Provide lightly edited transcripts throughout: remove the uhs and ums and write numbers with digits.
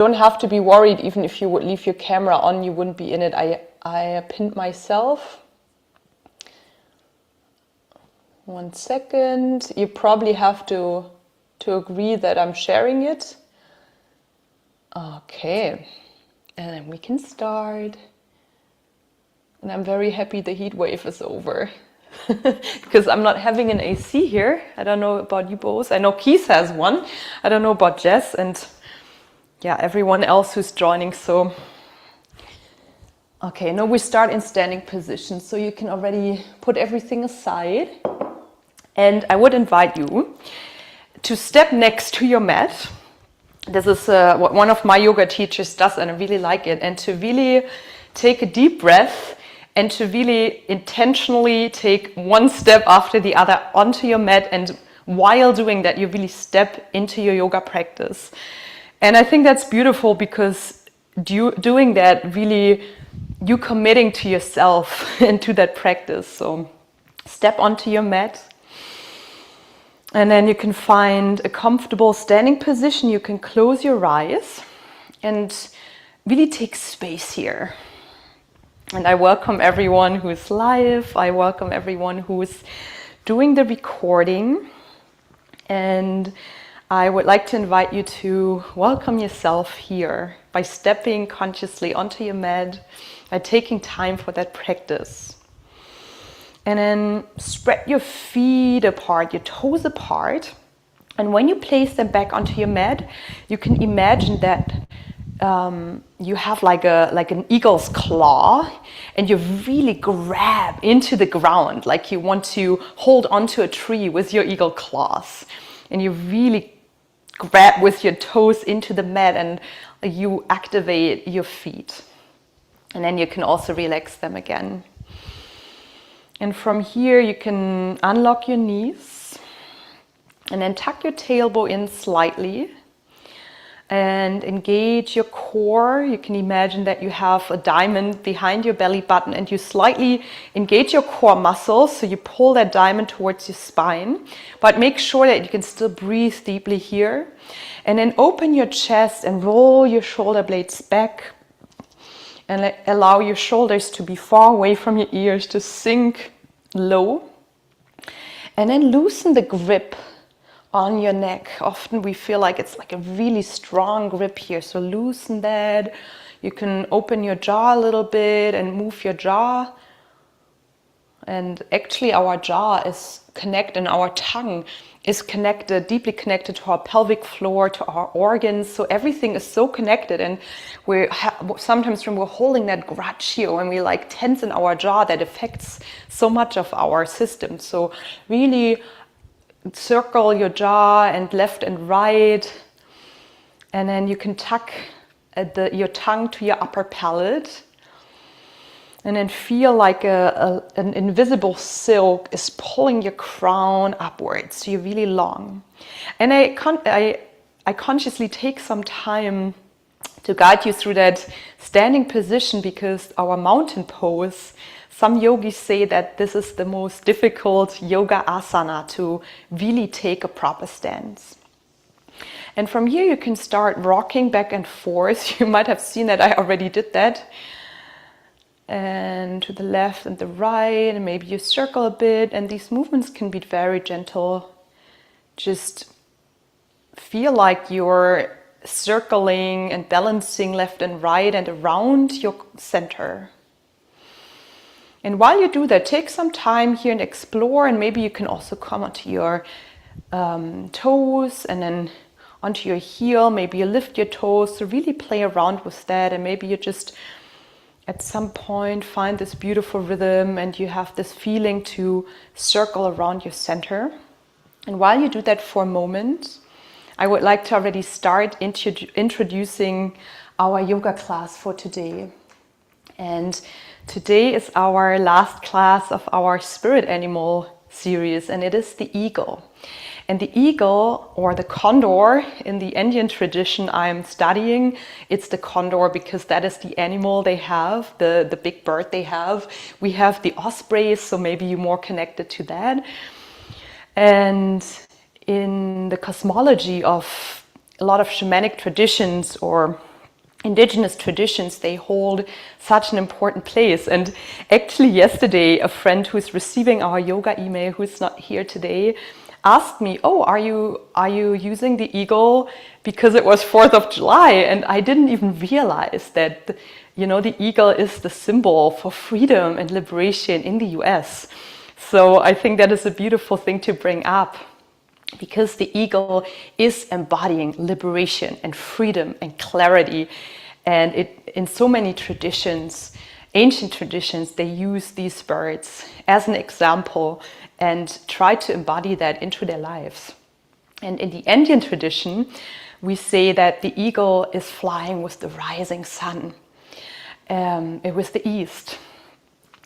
don't have to be worried. Even if you would leave your camera on, you wouldn't be in it. I pinned myself. 1 second. You probably have to agree that I'm sharing it. Okay, and then we can start. And I'm very happy the heat wave is over. Because I'm not having an AC here. I don't know about you both. I know Keith has one. I don't know about Jess and yeah, everyone else who's joining. So, okay, now we start in standing position. So you can already put everything aside. And I would invite you to step next to your mat. This is what one of my yoga teachers does, and I really like it. And to really take a deep breath and to really intentionally take one step after the other onto your mat. And while doing that, you really step into your yoga practice. And I think that's beautiful because doing that, really, you committing to yourself and to that practice. So step onto your mat. And then you can find a comfortable standing position. You can close your eyes and really take space here. And I welcome everyone who is live. I welcome everyone who is doing the recording. And I would like to invite you to welcome yourself here by stepping consciously onto your mat, by taking time for that practice. And then spread your feet apart, your toes apart. And when you place them back onto your mat, you can imagine that you have like an eagle's claw, and you really grab into the ground, like you want to hold onto a tree with your eagle claws. And you really grab with your toes into the mat and you activate your feet. And then you can also relax them again. And from here you can unlock your knees and then tuck your tailbone in slightly and engage your core. You can imagine that you have a diamond behind your belly button and you slightly engage your core muscles. So you pull that diamond towards your spine, but make sure that you can still breathe deeply here. And then open your chest and roll your shoulder blades back and allow your shoulders to be far away from your ears, to sink low. And then loosen the grip on your neck. Often we feel like it's like a really strong grip here, so loosen that. You can open your jaw a little bit and move your jaw. And actually our jaw is connected, and our tongue is connected, deeply connected to our pelvic floor, to our organs. So everything is so connected, and sometimes when we're holding that grudge here, when we like tense in our jaw, that affects so much of our system. So really circle your jaw and left and right, and then you can tuck your tongue to your upper palate, and then feel like an invisible silk is pulling your crown upwards, so you're really long. And I consciously take some time to guide you through that standing position, because our mountain pose, some yogis say that this is the most difficult yoga asana to really take a proper stance. And from here you can start rocking back and forth. You might have seen that I already did that. And to the left and the right, and maybe you circle a bit, and these movements can be very gentle. Just feel like you're circling and balancing left and right and around your center. And while you do that, take some time here and explore, and maybe you can also come onto your toes and then onto your heel. Maybe you lift your toes, so really play around with that, and maybe you just at some point find this beautiful rhythm and you have this feeling to circle around your center. And while you do that for a moment, I would like to already start introducing our yoga class for today. And today is our last class of our spirit animal series, and it is the eagle. And the eagle, or the condor, in the Indian tradition I'm studying, it's the condor because that is the animal they have, the big bird they have. We have the ospreys, so maybe you're more connected to that. And in the cosmology of a lot of shamanic traditions, or indigenous traditions, they hold such an important place. And actually yesterday, a friend who's receiving our yoga email, who's not here today, asked me, oh, are you using the eagle because it was 4th of July? And I didn't even realize that, you know, the eagle is the symbol for freedom and liberation in the US. So I think that is a beautiful thing to bring up, because the eagle is embodying liberation and freedom and clarity. And it, in so many traditions, ancient traditions, they use these birds as an example and try to embody that into their lives. And in the Indian tradition, we say that the eagle is flying with the rising sun, with the east.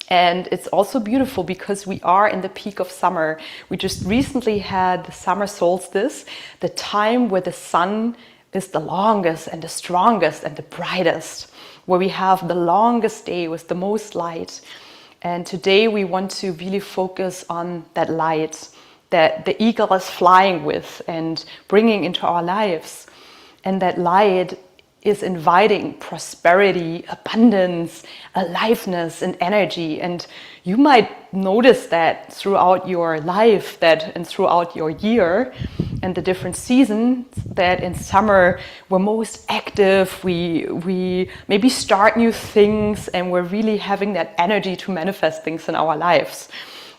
And it's also beautiful because we are in the peak of summer. We just recently had the summer solstice, the time where the sun is the longest and the strongest and the brightest, where we have the longest day with the most light. And today we want to really focus on that light that the eagle is flying with and bringing into our lives. And that light is inviting prosperity, abundance, aliveness, and energy. And you might notice that throughout your life, that and throughout your year and the different seasons, that in summer we're most active, we maybe start new things, and we're really having that energy to manifest things in our lives.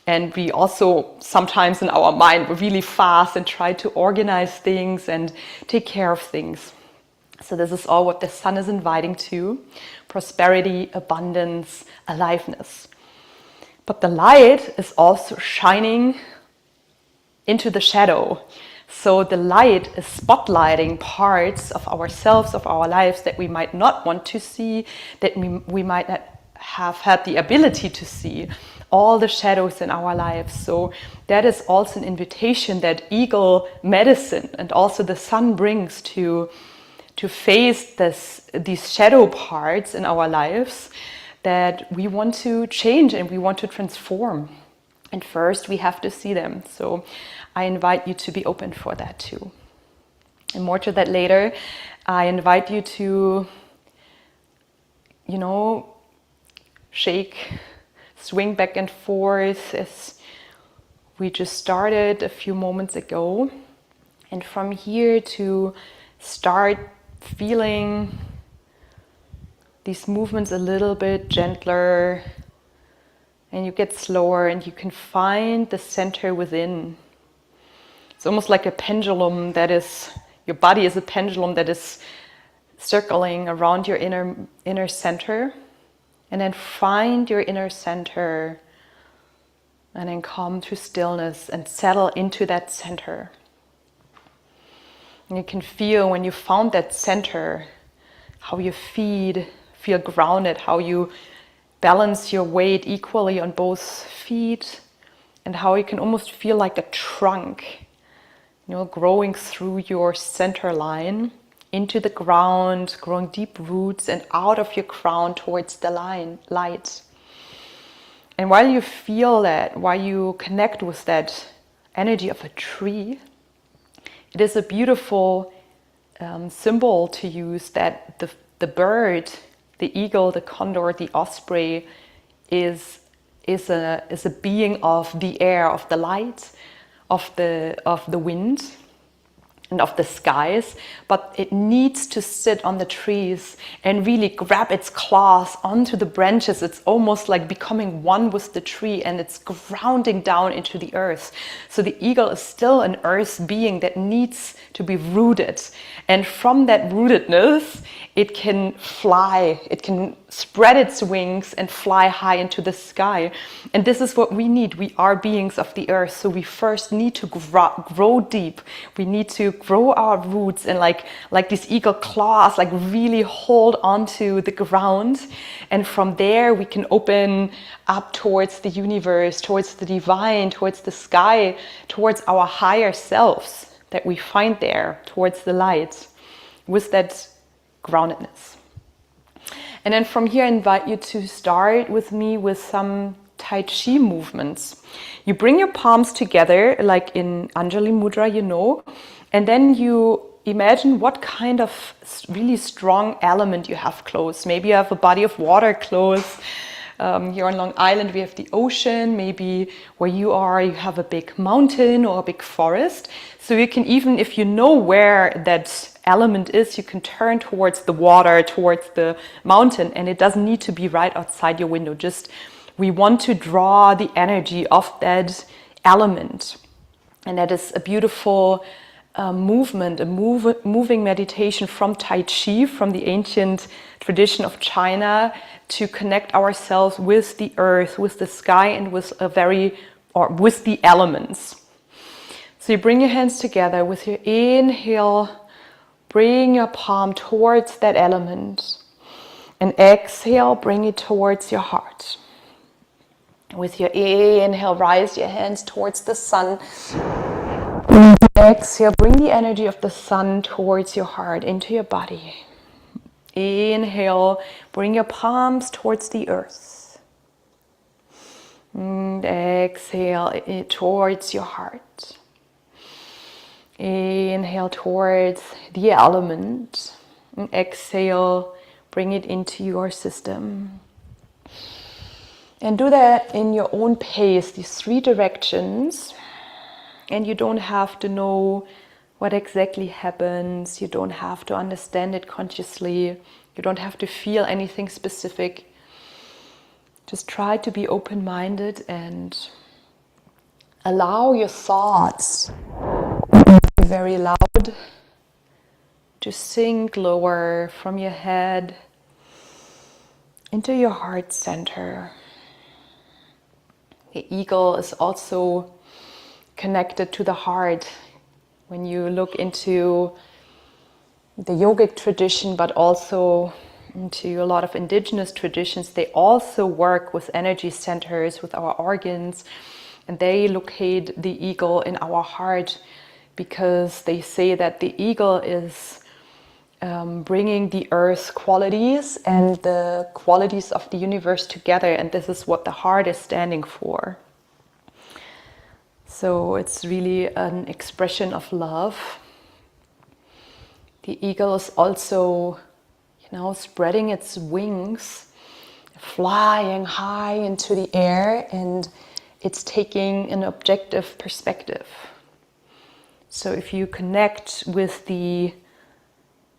And we also sometimes in our mind, we're really fast and try to organize things and take care of things. So this is all what the sun is inviting to: prosperity, abundance, aliveness. But the light is also shining into the shadow. So the light is spotlighting parts of ourselves, of our lives that we might not want to see, that we might not have had the ability to see, all the shadows in our lives. So that is also an invitation that eagle medicine and also the sun brings to face these shadow parts in our lives that we want to change and we want to transform. And first we have to see them. So I invite you to be open for that too. And more to that later. I invite you to, you know, shake, swing back and forth as we just started a few moments ago. And from here to start feeling these movements a little bit gentler, and you get slower and you can find the center within. It's almost like a pendulum that is, your body is a pendulum that is circling around your inner center. And then find your inner center and then come to stillness and settle into that center. And you can feel when you found that center, how your feet feel grounded, how you balance your weight equally on both feet, and how you can almost feel like a trunk, you know, growing through your center line into the ground, growing deep roots and out of your crown towards the light. And while you feel that, while you connect with that energy of a tree, it is a beautiful symbol to use that the bird, the eagle, the condor, the osprey is a being of the air, of the light, of the wind, and of the skies, but it needs to sit on the trees and really grab its claws onto the branches. It's almost like becoming one with the tree, and it's grounding down into the earth. So the eagle is still an earth being that needs to be rooted. And from that rootedness, it can fly, it can spread its wings and fly high into the sky. And this is what we need. We are beings of the earth, so we first need to grow deep. We need to grow our roots and like these eagle claws, like really hold onto the ground. And from there we can open up towards the universe, towards the divine, towards the sky, towards our higher selves that we find there, towards the light, with that groundedness. And then from here I invite you to start with me with some Tai Chi movements. You bring your palms together like in Anjali Mudra, you know, and then you imagine what kind of really strong element you have close. Maybe you have a body of water close. Here on Long Island we have the ocean. Maybe where you are you have a big mountain or a big forest. So you can, even if you know where that element is, you can turn towards the water, towards the mountain, and it doesn't need to be right outside your window. Just we want to draw the energy of that element. And that is a beautiful movement, a moving meditation from Tai Chi, from the ancient tradition of China, to connect ourselves with the earth, with the sky, and with with the elements. So you bring your hands together. With your inhale, bring your palm towards that element, and exhale, bring it towards your heart. With your inhale, rise your hands towards the sun. Exhale, bring the energy of the sun towards your heart, into your body. Inhale, bring your palms towards the earth. And exhale towards your heart. Inhale towards the element. And exhale, bring it into your system. And do that in your own pace, these 3 directions. And you don't have to know what exactly happens. You don't have to understand it consciously. You don't have to feel anything specific. Just try to be open-minded and allow your thoughts to be very loud, to sink lower from your head into your heart center. The eagle is also connected to the heart. When you look into the yogic tradition, but also into a lot of indigenous traditions, they also work with energy centers, with our organs, and they locate the eagle in our heart, because they say that the eagle is bringing the earth qualities and the qualities of the universe together, and this is what the heart is standing for. So it's really an expression of love. The eagle is also, spreading its wings, flying high into the air, and it's taking an objective perspective. So if you connect with the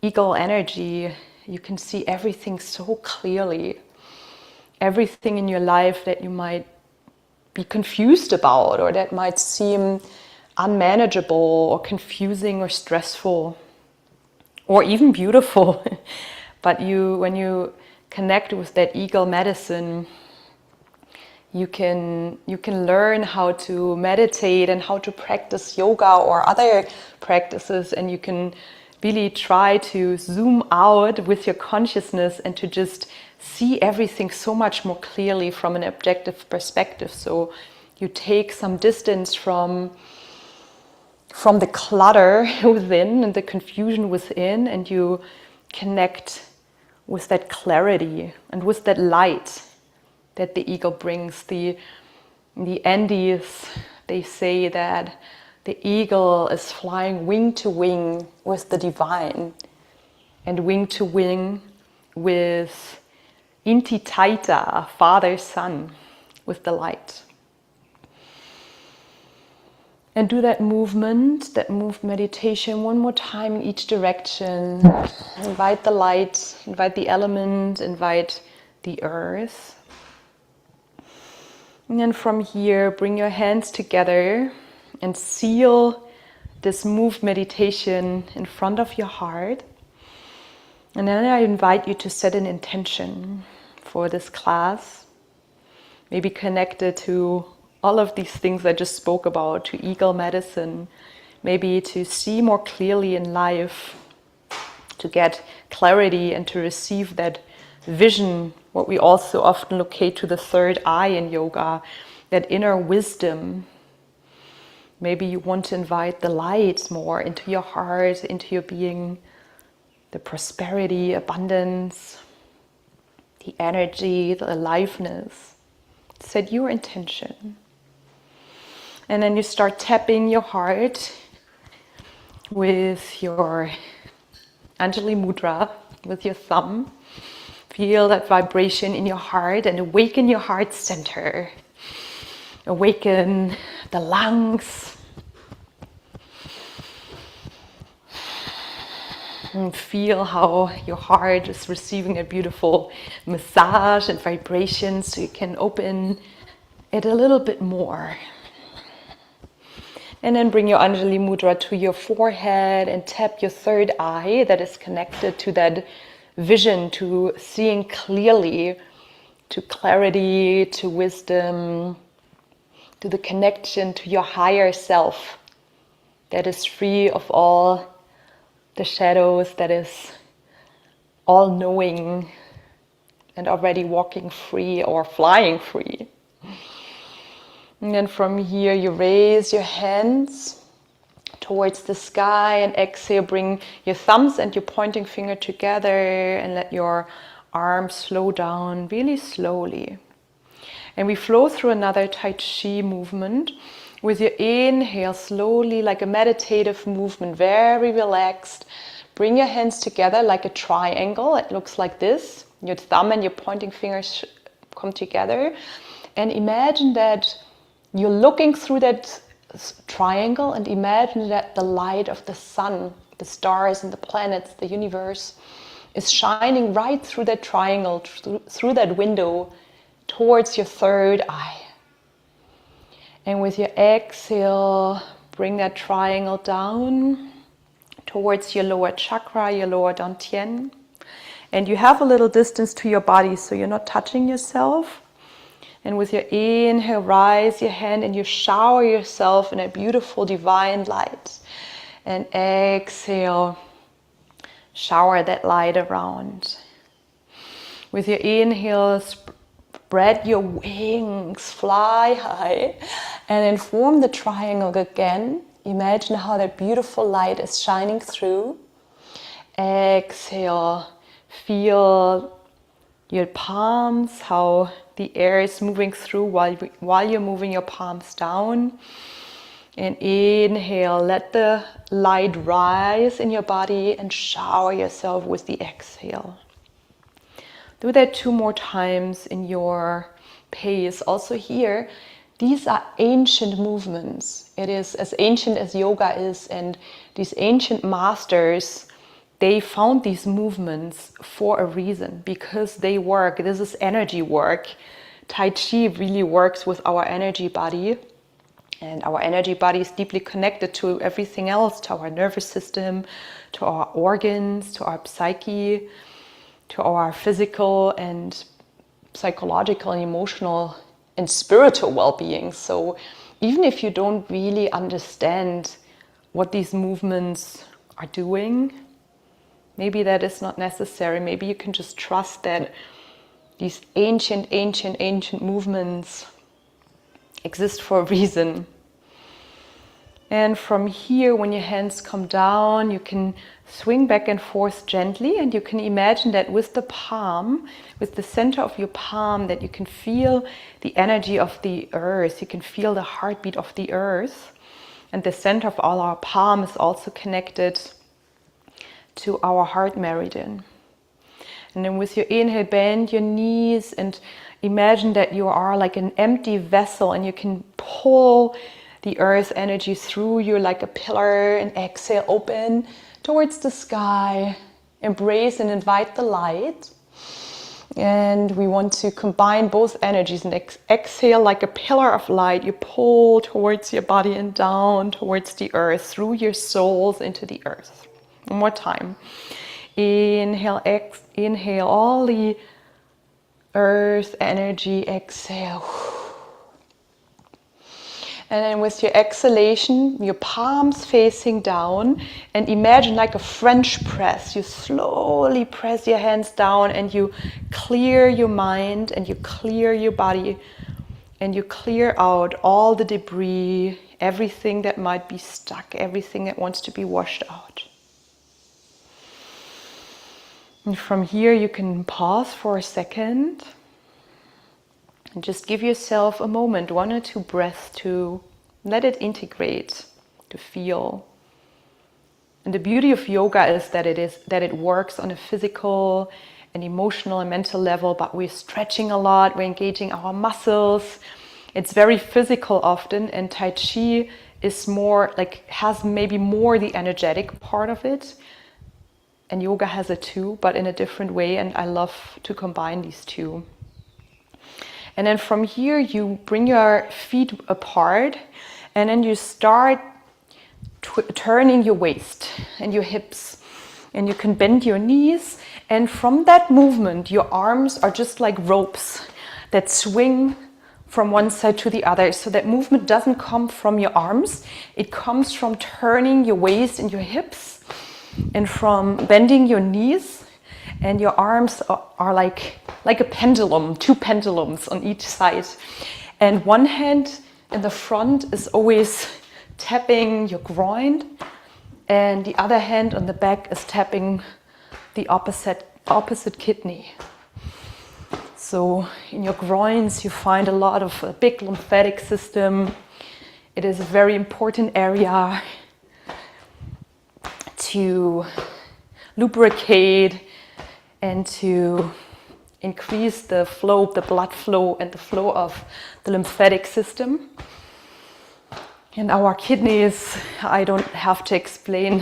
eagle energy, you can see everything so clearly. Everything in your life that you might be confused about, or that might seem unmanageable or confusing or stressful or even beautiful. But when you connect with that eagle medicine, you can learn how to meditate and how to practice yoga or other practices, and you can really try to zoom out with your consciousness and to just see everything so much more clearly from an objective perspective. So you take some distance from the clutter within and the confusion within, and you connect with that clarity and with that light that the eagle brings. The Andes, they say that the eagle is flying wing to wing with the divine, and wing to wing with Inti Taita, Father, Son, with the light. And do that movement, meditation one more time in each direction. Invite the light, invite the element, invite the earth. And then from here, bring your hands together and seal this moved meditation in front of your heart. And then I invite you to set an intention for this class, maybe connected to all of these things I just spoke about, to eagle medicine, maybe to see more clearly in life, to get clarity and to receive that vision, what we also often locate to the third eye in yoga, that inner wisdom. Maybe you want to invite the light more into your heart, into your being, the prosperity, abundance, the energy, the aliveness. Set your intention. And then you start tapping your heart with your Anjali Mudra, with your thumb. Feel that vibration in your heart and awaken your heart center. Awaken the lungs. And feel how your heart is receiving a beautiful massage and vibration, so you can open it a little bit more. And then bring your Anjali Mudra to your forehead and tap your third eye that is connected to that vision, to seeing clearly, to clarity, to wisdom, to the connection to your higher self that is free of all the shadows, that is all-knowing and already walking free or flying free. And then from here you raise your hands towards the sky and exhale, bring your thumbs and your pointing finger together and let your arms slow down really slowly. And we flow through another Tai Chi movement. With your inhale, slowly, like a meditative movement, very relaxed. Bring your hands together like a triangle. It looks like this. Your thumb and your pointing fingers come together. And imagine that you're looking through that triangle, and imagine that the light of the sun, the stars and the planets, the universe, is shining right through that triangle, through that window, towards your third eye. And with your exhale, bring that triangle down towards your lower chakra, your lower dantian. And you have a little distance to your body, so you're not touching yourself. And with your inhale, rise your hand and you shower yourself in a beautiful divine light. And exhale, shower that light around. With your inhale, spread your wings, fly high, and then form the triangle again. Imagine how that beautiful light is shining through. Exhale, feel your palms, how the air is moving through while you're moving your palms down. And inhale, let the light rise in your body and shower yourself with the exhale. Do that 2 more times in your pace. Also here, these are ancient movements. It is as ancient as yoga is, and these ancient masters, they found these movements for a reason, because they work. This is energy work. Tai Chi really works with our energy body, and our energy body is deeply connected to everything else, to our nervous system, to our organs, to our psyche, to our physical and psychological and emotional and spiritual well-being. So even if you don't really understand what these movements are doing, maybe that is not necessary. Maybe you can just trust that these ancient movements exist for a reason. And from here, when your hands come down, you can swing back and forth gently, and you can imagine that with the palm, with the center of your palm, that you can feel the energy of the earth. You can feel the heartbeat of the earth. And the center of all our palm is also connected to our heart meridian. And then with your inhale, bend your knees and imagine that you are like an empty vessel, and you can pull the earth energy through you like a pillar. And exhale, open towards the sky, embrace and invite the light. And we want to combine both energies, and exhale like a pillar of light. You pull towards your body and down towards the earth, through your soles into the earth. One more time. Inhale, inhale all the earth energy, exhale. And then with your exhalation, your palms facing down, and imagine like a French press. You slowly press your hands down and you clear your mind and you clear your body and you clear out all the debris, everything that might be stuck, everything that wants to be washed out. And from here you can pause for a second. And just give yourself a moment, 1 or 2 breaths to let it integrate, to feel. And the beauty of yoga is that it works on a physical and emotional and mental level, but we're stretching a lot, we're engaging our muscles. It's very physical often, and Tai Chi is more like, has maybe more the energetic part of it. And yoga has it too, but in a different way, and I love to combine these two. And then from here, you bring your feet apart, and then you start turning your waist and your hips, and you can bend your knees, and from that movement your arms are just like ropes that swing from one side to the other. So that movement doesn't come from your arms, it comes from turning your waist and your hips and from bending your knees, and your arms are like a pendulum, two pendulums on each side, and one hand in the front is always tapping your groin, and the other hand on the back is tapping the opposite kidney. So in your groins you find a lot of a big lymphatic system. It is a very important area to lubricate and to increase the flow, the blood flow and the flow of the lymphatic system. And our kidneys, I don't have to explain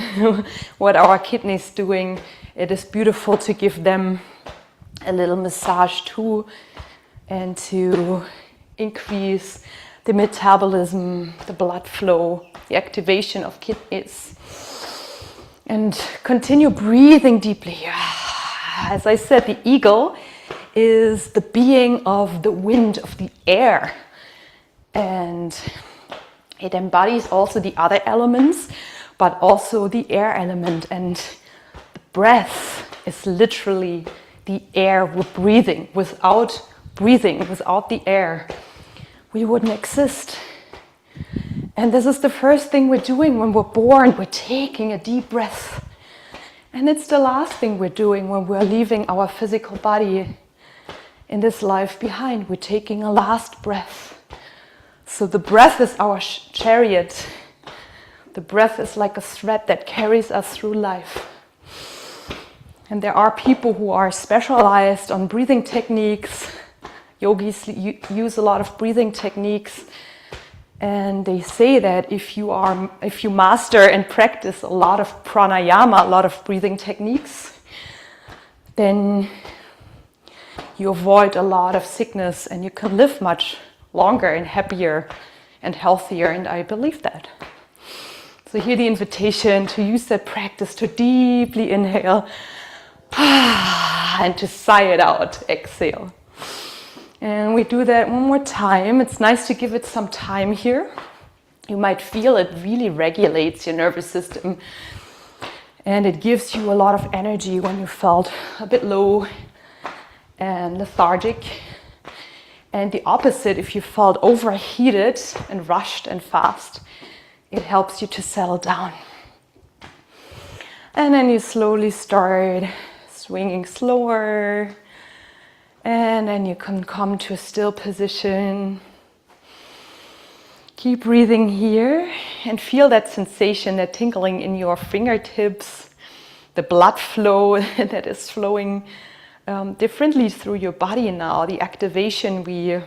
what our kidneys doing. It is beautiful to give them a little massage too, and to increase the metabolism, the blood flow, the activation of kidneys. And continue breathing deeply. As I said, the eagle is the being of the wind, of the air, and it embodies also the other elements, but also the air element. And the breath is literally the air we're breathing. Without the air, we wouldn't exist. And this is the first thing we're doing when we're born. We're taking a deep breath. And it's the last thing we're doing when we're leaving our physical body in this life behind. We're taking a last breath. So the breath is our chariot. The breath is like a thread that carries us through life. And there are people who are specialized on breathing techniques. Yogis use a lot of breathing techniques. And they say that if you master and practice a lot of pranayama, a lot of breathing techniques, then you avoid a lot of sickness and you can live much longer and happier and healthier, and I believe that. So here the invitation to use that practice to deeply inhale and to sigh it out, exhale. And we do that one more time. It's nice to give it some time here. You might feel it really regulates your nervous system, and it gives you a lot of energy when you felt a bit low and lethargic. And the opposite, if you felt overheated and rushed and fast, it helps you to settle down. And then you slowly start swinging slower, and then you can come to a still position. Keep breathing here and feel that sensation, that tingling in your fingertips, the blood flow that is flowing differently through your body now. The activation we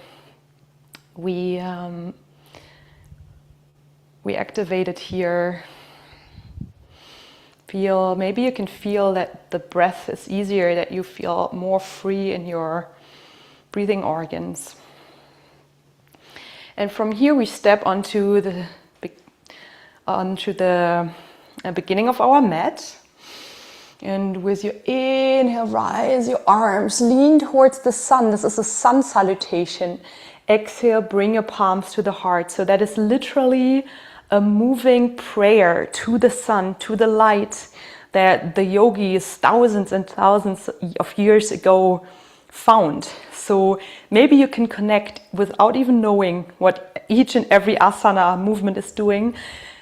activated here. Maybe you can feel that the breath is easier, that you feel more free in your breathing organs. And from here we step onto the beginning of our mat. And with your inhale, rise your arms, lean towards the sun. This is a sun salutation. Exhale, bring your palms to the heart. So that is literally a moving prayer to the sun, to the light that the yogis thousands and thousands of years ago found. So maybe you can connect without even knowing what each and every asana movement is doing.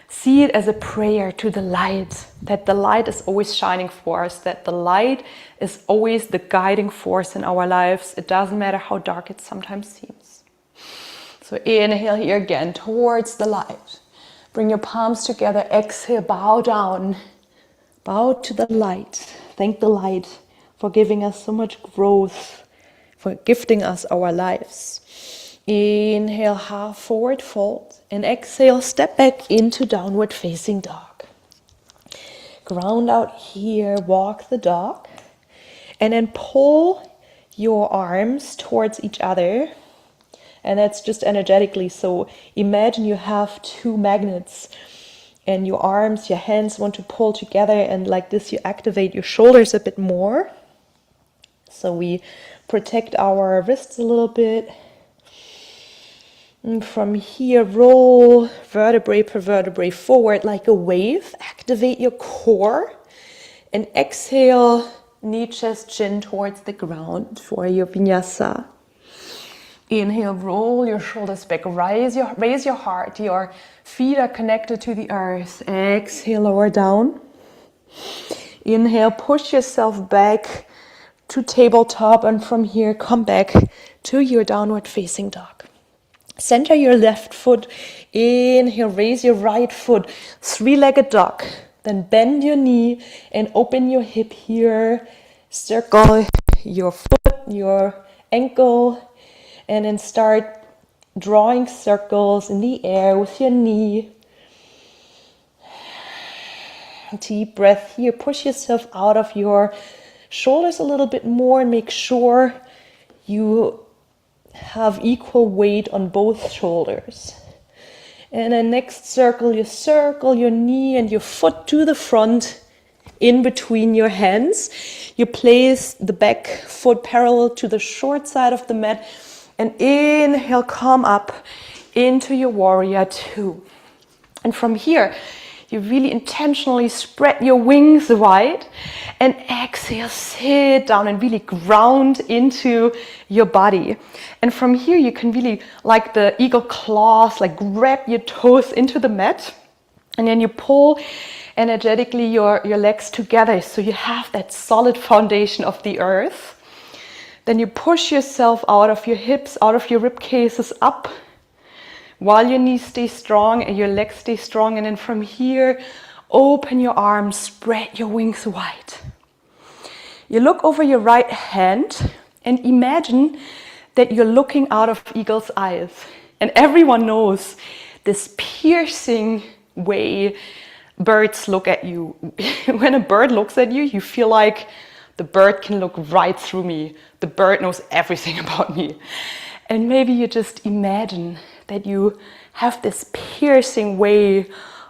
See it as a prayer to the light, that the light is always shining for us, that the light is always the guiding force in our lives. It doesn't matter how dark it sometimes seems. So inhale here again towards the light. Bring your palms together, exhale, bow down. Bow to the light. Thank the light for giving us so much growth, for gifting us our lives. Inhale, half forward fold, and exhale, step back into downward facing dog. Ground out here, walk the dog, and then pull your arms towards each other. And that's just energetically. So imagine you have two magnets and your arms, your hands want to pull together, and like this you activate your shoulders a bit more. So we protect our wrists a little bit. And from here, roll vertebrae per vertebrae forward like a wave. Activate your core. And exhale, knee, chest, chin towards the ground for your vinyasa. Inhale, roll your shoulders back. Raise your heart. Your feet are connected to the earth. Exhale, lower down. Inhale, push yourself back to tabletop. And from here, come back to your downward facing dog. Center your left foot. Inhale, raise your right foot. Three-legged dog. Then bend your knee and open your hip here. Circle your foot, your ankle. And then start drawing circles in the air with your knee. Deep breath here. Push yourself out of your shoulders a little bit more and make sure you have equal weight on both shoulders. And then next circle your knee and your foot to the front in between your hands. You place the back foot parallel to the short side of the mat. And inhale, come up into your warrior two. And from here, you really intentionally spread your wings wide. And exhale, sit down and really ground into your body. And from here, you can really, like the eagle claws, like grab your toes into the mat. And then you pull energetically your legs together. So you have that solid foundation of the earth. Then you push yourself out of your hips, out of your rib cages up, while your knees stay strong and your legs stay strong. And then from here, open your arms, spread your wings wide. You look over your right hand and imagine that you're looking out of eagle's eyes. And everyone knows this piercing way birds look at you. When a bird looks at you, you feel like the bird can look right through me. The bird knows everything about me. And maybe you just imagine that you have this piercing way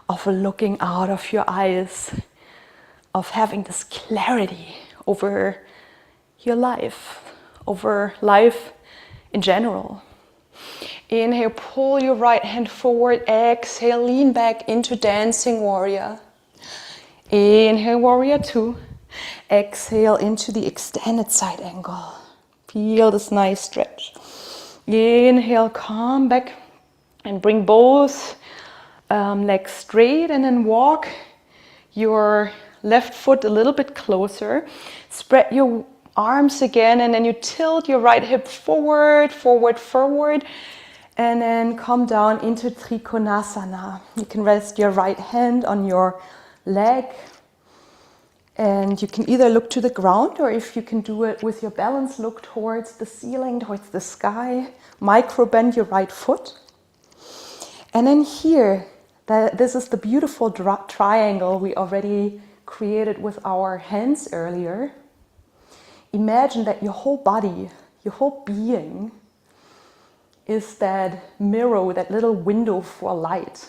of looking out of your eyes, of having this clarity over your life, over life in general. Inhale, pull your right hand forward. Exhale, lean back into dancing warrior. Inhale, warrior two. Exhale into the extended side angle. Feel this nice stretch. Inhale, come back and bring both legs straight, and then walk your left foot a little bit closer. Spread your arms again, and then you tilt your right hip forward, forward, forward, and then come down into Trikonasana. You can rest your right hand on your leg. And you can either look to the ground, or if you can do it with your balance, look towards the ceiling, towards the sky. Micro bend your right foot. And then here, this is the beautiful triangle we already created with our hands earlier. Imagine that your whole body, your whole being is that mirror, that little window for light.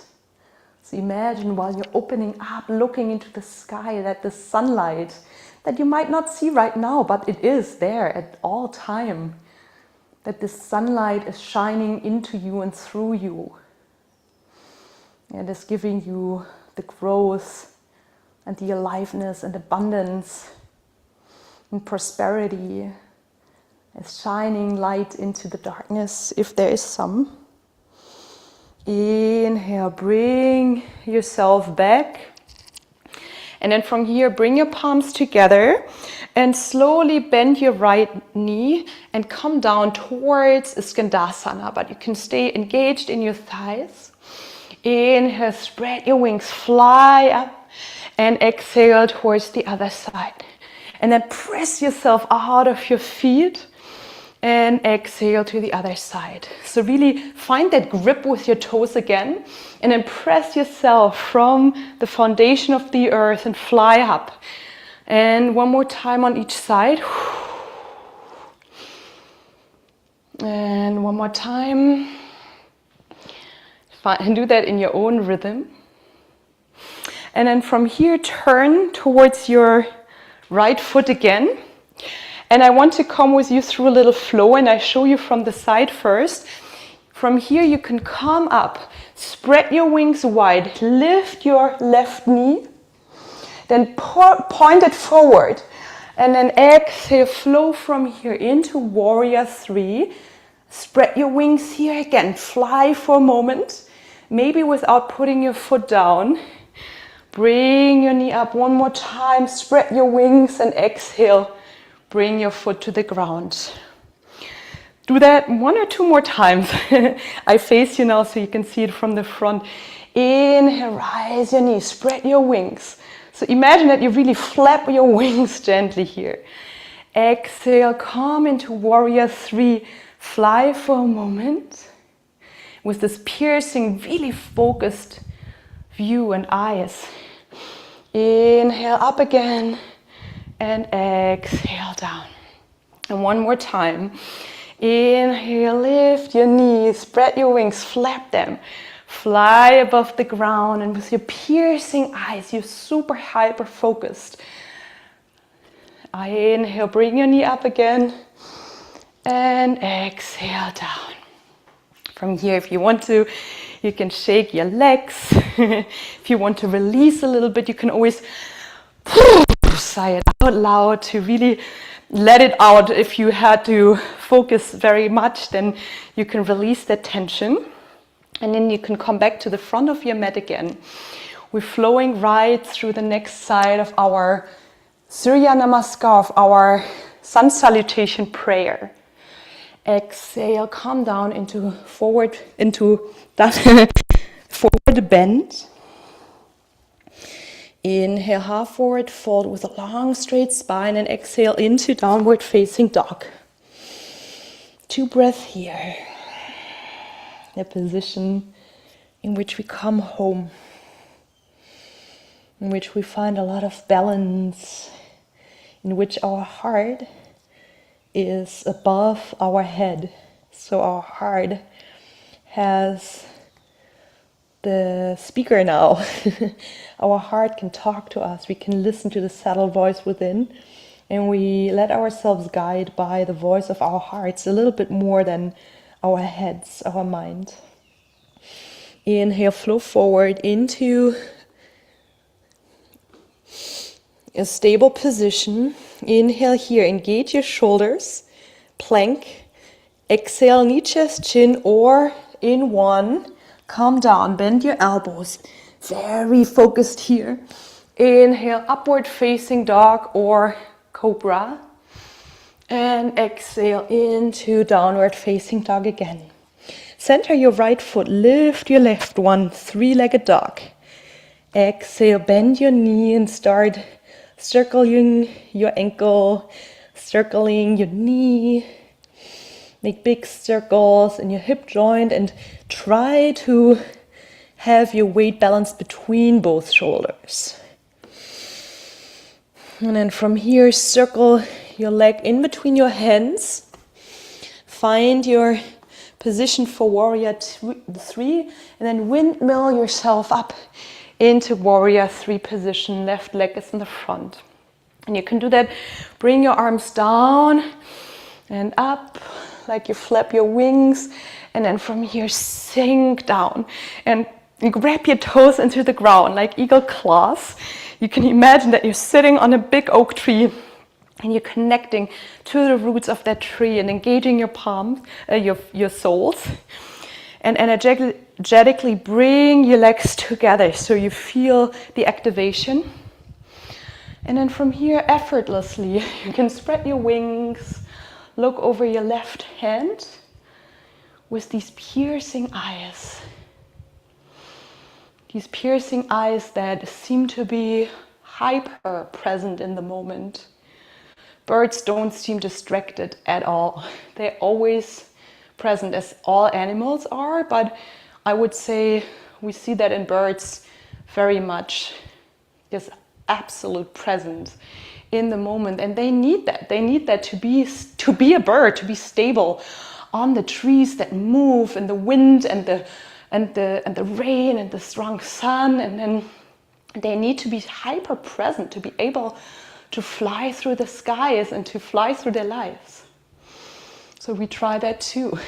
So imagine while you're opening up, looking into the sky, that the sunlight that you might not see right now, but it is there at all time, that the sunlight is shining into you and through you. And is giving you the growth and the aliveness and abundance and prosperity. Is shining light into the darkness, if there is some. Inhale, bring yourself back. And then from here, bring your palms together and slowly bend your right knee and come down towards Skandasana, but you can stay engaged in your thighs. Inhale, spread your wings, fly up. And exhale towards the other side. And then press yourself out of your feet and exhale to the other side. So really find that grip with your toes again and then press yourself from the foundation of the earth and fly up. And one more time on each side. And one more time. And do that in your own rhythm. And then from here, turn towards your right foot again. And I want to come with you through a little flow, and I show you from the side first. From here, you can come up, spread your wings wide, lift your left knee, then point it forward. And then exhale, flow from here into warrior 3. Spread your wings here again, fly for a moment, maybe without putting your foot down. Bring your knee up one more time, spread your wings and exhale. Bring your foot to the ground. Do that 1 or 2 more times. I face you now so you can see it from the front. Inhale, rise your knees, spread your wings. So imagine that you really flap your wings gently here. Exhale, come into warrior 3. Fly for a moment with this piercing, really focused view and eyes. Inhale up again and exhale down. And one more time. Inhale, lift your knees, spread your wings, flap them. Fly above the ground, and with your piercing eyes, you're super hyper focused. Inhale, bring your knee up again and exhale down. From here, if you want to, you can shake your legs. If you want to release a little bit, you can always sigh it out loud to really let it out. If you had to focus very much, then you can release that tension. And then you can come back to the front of your mat again. We're flowing right through the next side of our Surya Namaskar, of our sun salutation prayer. Exhale, come down into forward, into that forward bend. Inhale, half forward fold with a long straight spine, and exhale into downward facing dog. 2 breaths here. A position in which we come home, in which we find a lot of balance, in which our heart is above our head. So our heart has the speaker now. Our heart can talk to us. We can listen to the subtle voice within, and we let ourselves guide by the voice of our hearts a little bit more than our heads, our mind. Inhale, flow forward into a stable position. Inhale here, engage your shoulders, plank. Exhale, knee, chest, chin, or in one, come down, bend your elbows. Very focused here. Inhale, upward facing dog or cobra. And exhale into downward facing dog again. Center your right foot, lift your left one, 3-legged dog. Exhale, bend your knee and start circling your ankle, circling your knee. Make big circles in your hip joint and try to have your weight balanced between both shoulders. And then from here, circle your leg in between your hands. Find your position for warrior 3, and then windmill yourself up into warrior 3 position. Left leg is in the front. And you can do that. Bring your arms down and up like you flap your wings. And then from here, sink down and you grab your toes into the ground like eagle claws. You can imagine that you're sitting on a big oak tree and you're connecting to the roots of that tree and engaging your palms, your soles. And energetically bring your legs together so you feel the activation. And then from here, effortlessly, you can spread your wings, look over your left hand with these piercing eyes. These piercing eyes that seem to be hyper present in the moment. Birds don't seem distracted at all. They're always present, as all animals are, but I would say we see that in birds very much. This absolute presence in the moment, and they need that. They need that to be a bird, to be stable on the trees that move, and the wind, and the rain, and the strong sun, and then they need to be hyper present to be able to fly through the skies and to fly through their lives. So we try that too.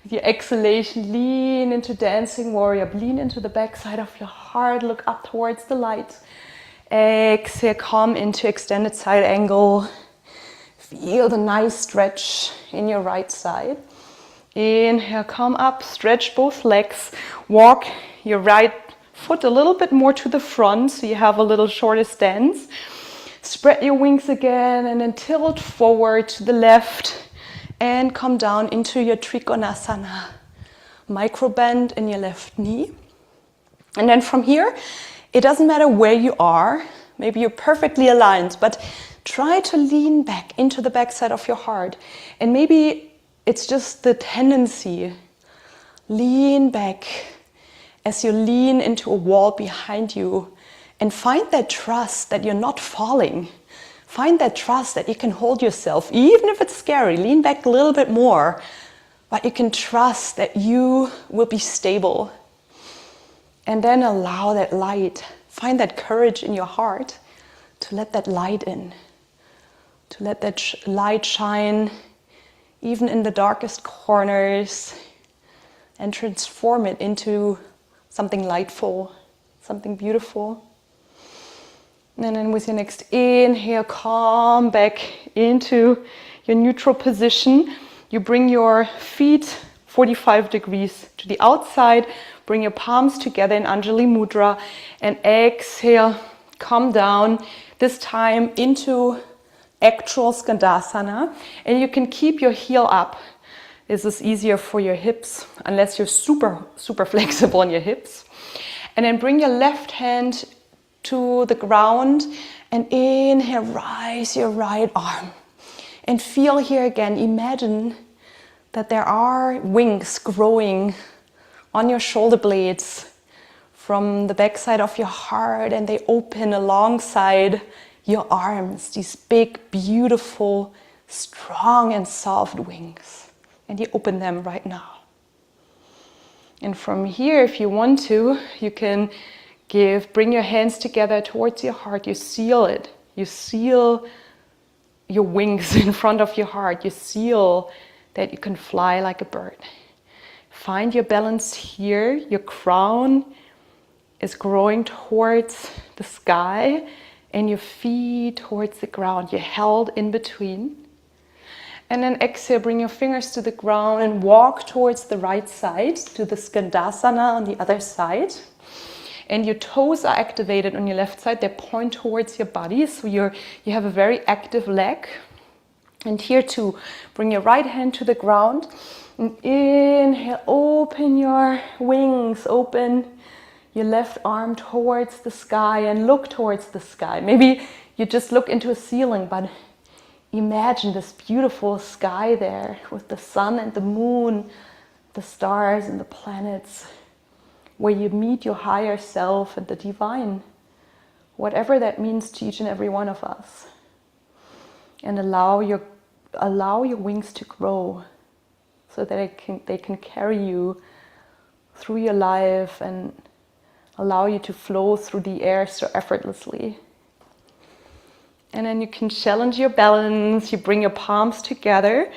With your exhalation, lean into dancing warrior, lean into the backside of your heart, look up towards the light. Exhale, come into extended side angle. Feel the nice stretch in your right side. Inhale, come up, stretch both legs, walk your right foot a little bit more to the front so you have a little shorter stance. Spread your wings again and then tilt forward to the left and come down into your Trikonasana. Micro bend in your left knee. And then from here, it doesn't matter where you are. Maybe you're perfectly aligned, but try to lean back into the backside of your heart. And maybe it's just the tendency. Lean back as you lean into a wall behind you, and find that trust that you're not falling. Find that trust that you can hold yourself, even if it's scary. Lean back a little bit more, but you can trust that you will be stable. And then allow that light. Find that courage in your heart to let that light in. To let that light shine even in the darkest corners and transform it into something lightful, something beautiful. And then with your next inhale, come back into your neutral position. You bring your feet 45 degrees to the outside. Bring your palms together in Anjali Mudra. And exhale, come down, this time into actual Skandasana. And you can keep your heel up. This is easier for your hips, unless you're super, super flexible in your hips. And then bring your left hand to the ground and inhale, rise your right arm. And feel here again, imagine that there are wings growing on your shoulder blades from the backside of your heart, and they open alongside your arms, these big, beautiful, strong and soft wings. And you open them right now. And from here, if you want to, you can bring your hands together towards your heart. You seal it. You seal your wings in front of your heart. You seal that you can fly like a bird. Find your balance here. Your crown is growing towards the sky and your feet towards the ground. You're held in between. And then exhale, bring your fingers to the ground and walk towards the right side, to the Skandasana on the other side. And your toes are activated on your left side. They point towards your body, so you have a very active leg. And here too, bring your right hand to the ground. And inhale, open your wings, open your left arm towards the sky and look towards the sky. Maybe you just look into a ceiling, but imagine this beautiful sky there with the sun and the moon, the stars and the planets, where you meet your higher self and the divine, whatever that means to each and every one of us. And allow your wings to grow so that they can carry you through your life and allow you to flow through the air so effortlessly. And then you can challenge your balance. You bring your palms together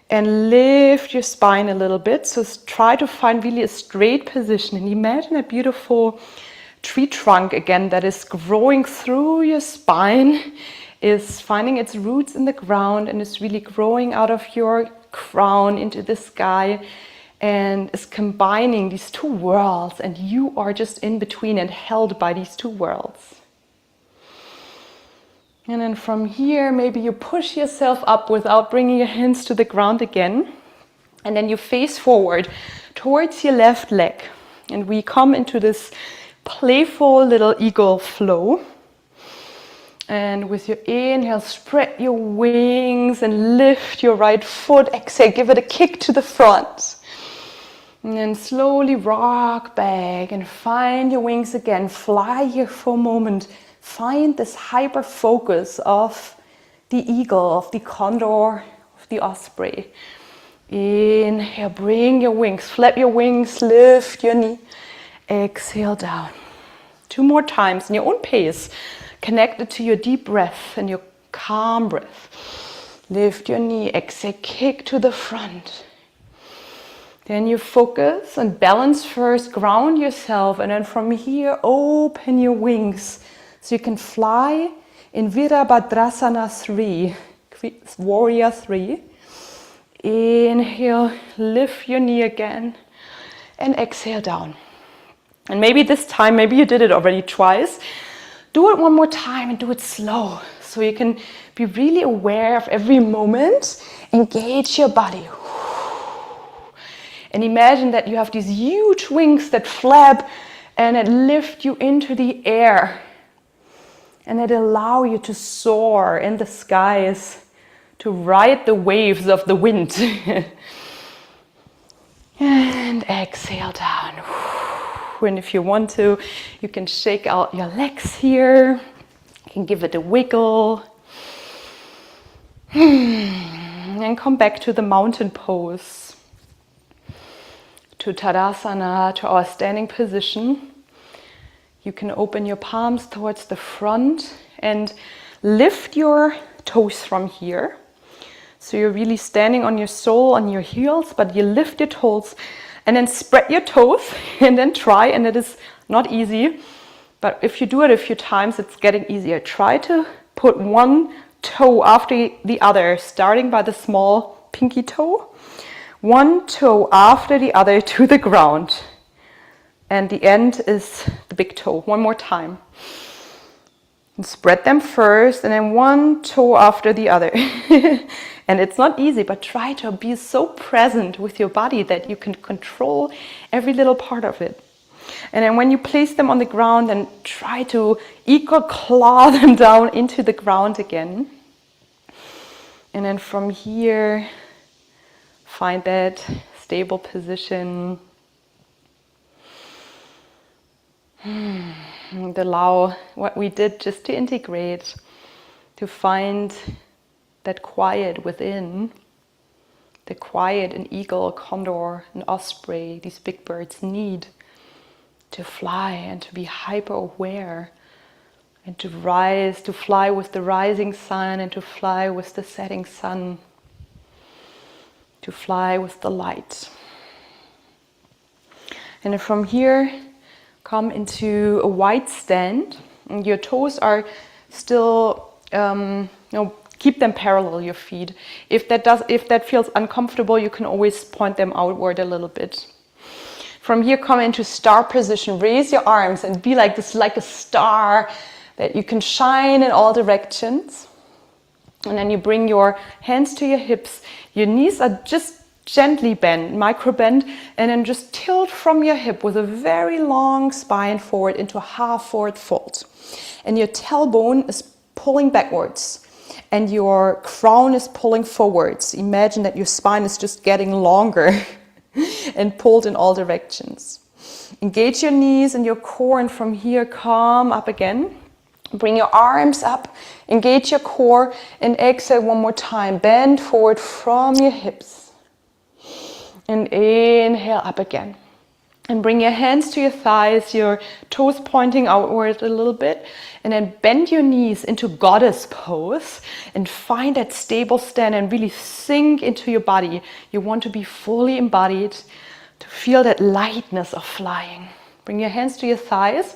and lift your spine a little bit. So try to find really a straight position. And imagine a beautiful tree trunk again that is growing through your spine, is finding its roots in the ground and is really growing out of your crown into the sky and is combining these two worlds. And you are just in between and held by these two worlds. And then from here, maybe you push yourself up without bringing your hands to the ground again. And then you face forward towards your left leg. And we come into this playful little eagle flow. And with your inhale, spread your wings and lift your right foot. Exhale, give it a kick to the front. And then slowly rock back and find your wings again. Fly here for a moment. Find this hyper focus of the eagle, of the condor, of the osprey. Inhale, bring your wings, flap your wings, lift your knee. Exhale down. 2 more times in your own pace, connected to your deep breath and your calm breath. Lift your knee, exhale, kick to the front. Then you focus and balance first, ground yourself, and then from here, open your wings so you can fly in Virabhadrasana 3, Warrior 3. Inhale, lift your knee again, and exhale down. And maybe this time, maybe you did it already twice, do it one more time and do it slow, so you can be really aware of every moment, engage your body. And imagine that you have these huge wings that flap and that lift you into the air and that allow you to soar in the skies, to ride the waves of the wind. And exhale down. And if you want to, you can shake out your legs here. You can give it a wiggle. And come back to the mountain pose. To Tadasana, to our standing position. You can open your palms towards the front and lift your toes from here. So you're really standing on your sole, on your heels, but you lift your toes and then spread your toes and then try, and it is not easy, but if you do it a few times, it's getting easier. Try to put one toe after the other, starting by the small pinky toe. One toe after the other to the ground. And the end is the big toe. One more time. And spread them first, and then one toe after the other. And it's not easy, but try to be so present with your body that you can control every little part of it. And then when you place them on the ground, then try to equal claw them down into the ground again. And then from here, find that stable position. And allow what we did just to integrate, to find that quiet within, the quiet an eagle, condor, an osprey, these big birds need to fly and to be hyper aware and to rise, to fly with the rising sun and to fly with the setting sun, to fly with the light. And then from here, come into a wide stand, and your toes are still, keep them parallel, your feet. If that feels uncomfortable, you can always point them outward a little bit. From here, come into star position. Raise your arms and be like this, like a star that you can shine in all directions. And then you bring your hands to your hips. Your knees are just gently bend, micro bend, and then just tilt from your hip with a very long spine forward into a half forward fold. And your tailbone is pulling backwards and your crown is pulling forwards. Imagine that your spine is just getting longer and pulled in all directions. Engage your knees and your core, and from here come up again. Bring your arms up, engage your core, and exhale one more time. Bend forward from your hips. And inhale up again. And bring your hands to your thighs, your toes pointing outward a little bit. And then bend your knees into goddess pose and find that stable stand and really sink into your body. You want to be fully embodied, to feel that lightness of flying. Bring your hands to your thighs.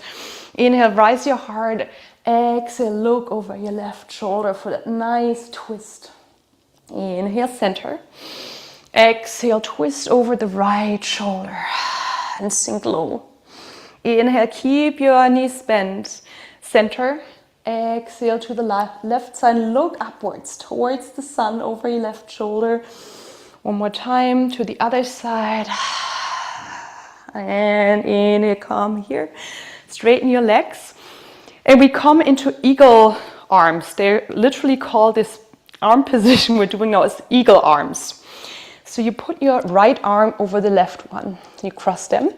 Inhale, rise your heart. Exhale, look over your left shoulder for that nice twist. Inhale, center. Exhale, twist over the right shoulder and sink low. Inhale, keep your knees bent. Center. Exhale to the left side. Look upwards towards the sun over your left shoulder. One more time to the other side. And inhale, come here. Straighten your legs. And we come into eagle arms. They're literally called this arm position we're doing now as eagle arms. So you put your right arm over the left one. You cross them.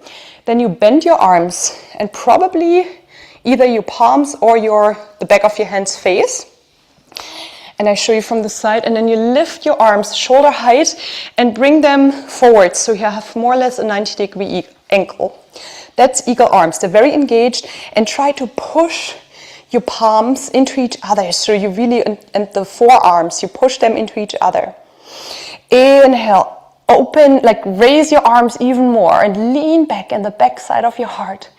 Then you bend your arms and probably either your palms or the back of your hands face. And I show you from the side, and then you lift your arms shoulder height and bring them forward, so you have more or less a 90-degree angle. That's eagle arms. They're very engaged, and try to push your palms into each other. So you really, and the forearms, you push them into each other. Inhale, open, like raise your arms even more and lean back in the back side of your heart.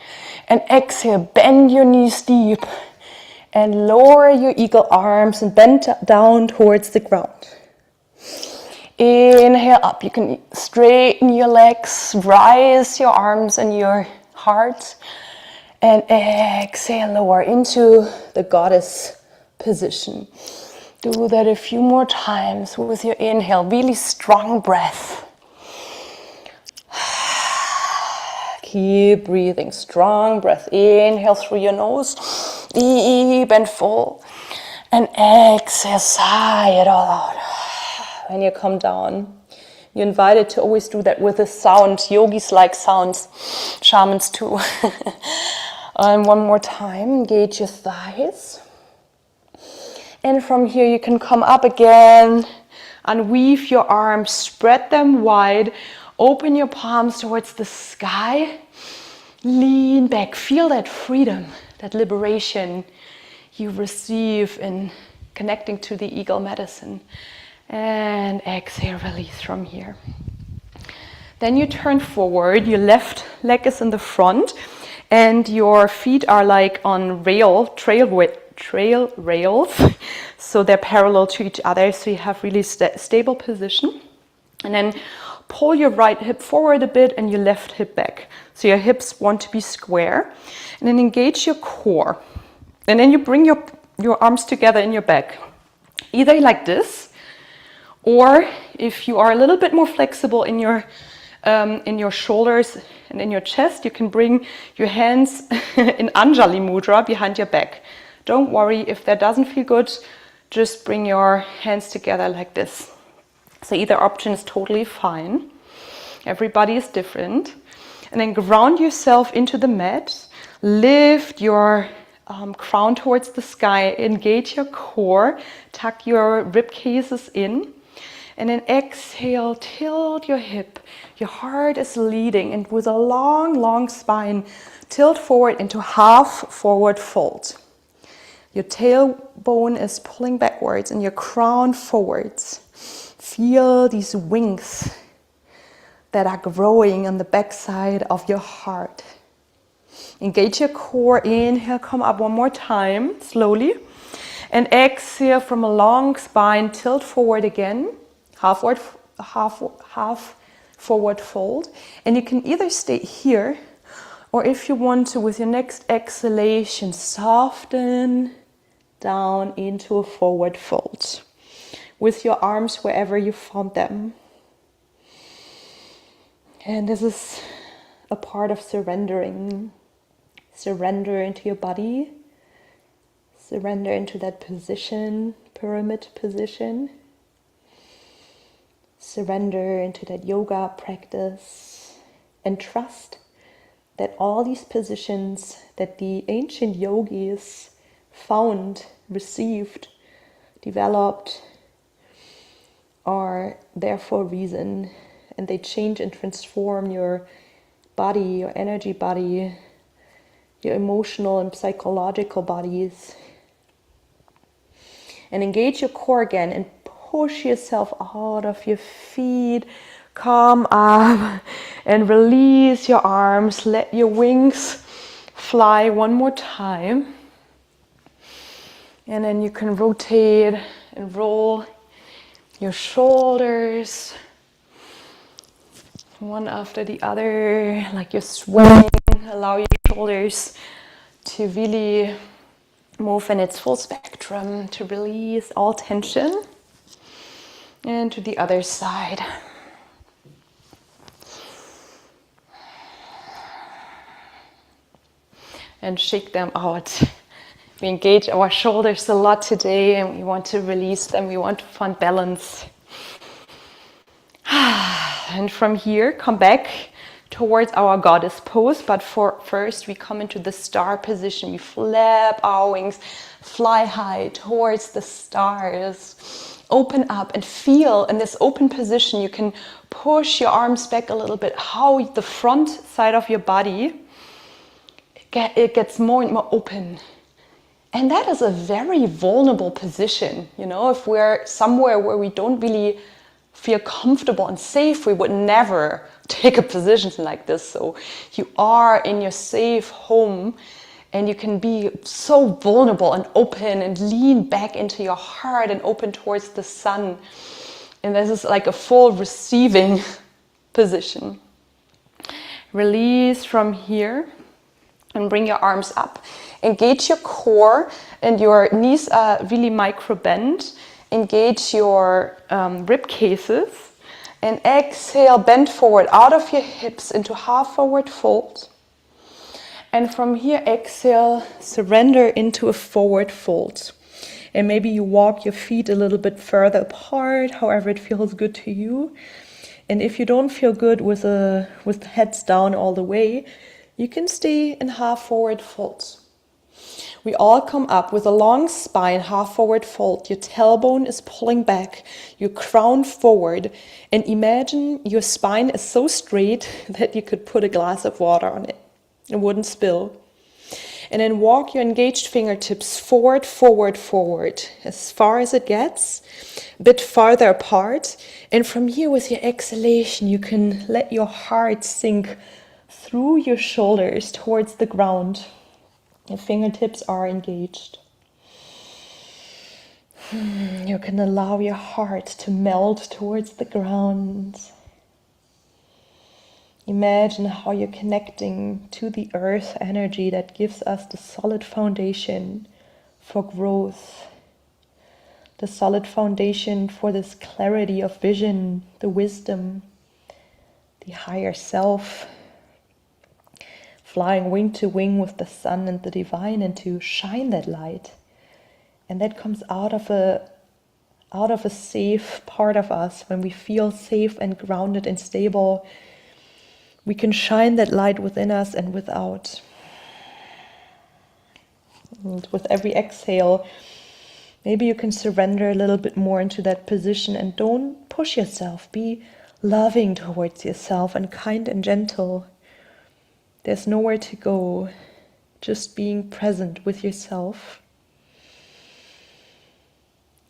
And exhale, bend your knees deep. And lower your eagle arms and bend down towards the ground. Inhale up. You can straighten your legs, rise your arms and your heart. And exhale, lower into the goddess position. Do that a few more times with your inhale. Really strong breath. Keep breathing. Strong breath. Inhale through your nose. Deep and full, and exhale, sigh it all out. When you come down, you're invited to always do that with a sound. Yogis like sounds, shamans too. And one more time, engage your thighs. And from here you can come up again, unweave your arms, spread them wide, open your palms towards the sky, lean back, feel that freedom, that liberation you receive in connecting to the eagle medicine. And exhale, release from here. Then you turn forward, your left leg is in the front, and your feet are like on trail rails. So they're parallel to each other, so you have really stable position. And then pull your right hip forward a bit and your left hip back. So your hips want to be square. And then engage your core. And then you bring your arms together in your back. Either like this, or if you are a little bit more flexible in your shoulders and in your chest, you can bring your hands in Anjali Mudra behind your back. Don't worry if that doesn't feel good, just bring your hands together like this. So either option is totally fine. Everybody is different. And then ground yourself into the mat. Lift your crown towards the sky. Engage your core. Tuck your rib cages in. And then exhale, tilt your hip. Your heart is leading, and with a long, long spine, tilt forward into half forward fold. Your tailbone is pulling backwards and your crown forwards. Feel these wings that are growing on the backside of your heart. Engage your core. Inhale, come up one more time, slowly. And exhale from a long spine, tilt forward again. Half forward fold. And you can either stay here, or if you want to, with your next exhalation, soften down into a forward fold. With your arms wherever you found them. And this is a part of surrendering. Surrender into your body. Surrender into that position, pyramid position. Surrender into that yoga practice. And trust that all these positions that the ancient yogis found, received, developed, are there for a reason, and they change and transform your body, your energy body, your emotional and psychological bodies. And engage your core again and push yourself out of your feet. Come up and release your arms. Let your wings fly one more time. And then you can rotate and roll your shoulders one after the other, like you're swaying. Allow your shoulders to really move in its full spectrum, to release all tension. And to the other side. And shake them out We engage our shoulders a lot today and we want to release them. We want to find balance. And from here, come back towards our goddess pose. But first, we come into the star position. We flap our wings, fly high towards the stars. Open up and feel in this open position. You can push your arms back a little bit. How the front side of your body, it gets more and more open. And that is a very vulnerable position. You know, if we're somewhere where we don't really feel comfortable and safe, we would never take a position like this. So you are in your safe home and you can be so vulnerable and open and lean back into your heart and open towards the sun. And this is like a full receiving position. Release from here and bring your arms up. Engage your core and your knees are really micro bent. Engage your rib cases and exhale, bend forward out of your hips into half forward fold. And from here, exhale, surrender into a forward fold. And maybe you walk your feet a little bit further apart, however it feels good to you. And if you don't feel good with the heads down all the way, you can stay in half forward folds. We all come up with a long spine, half forward fold. Your tailbone is pulling back, your crown forward, and imagine your spine is so straight that you could put a glass of water on it. It wouldn't spill. And then walk your engaged fingertips forward, forward, forward, as far as it gets, a bit farther apart. And from here, with your exhalation, you can let your heart sink through your shoulders towards the ground. Your fingertips are engaged. You can allow your heart to melt towards the ground. Imagine how you're connecting to the earth energy that gives us the solid foundation for growth, the solid foundation for this clarity of vision, the wisdom, the higher self, flying wing to wing with the sun and the divine, and to shine that light. And that comes out of a safe part of us. When we feel safe and grounded and stable, we can shine that light within us and without. And with every exhale, maybe you can surrender a little bit more into that position and don't push yourself. Be loving towards yourself and kind and gentle. There's nowhere to go, just being present with yourself.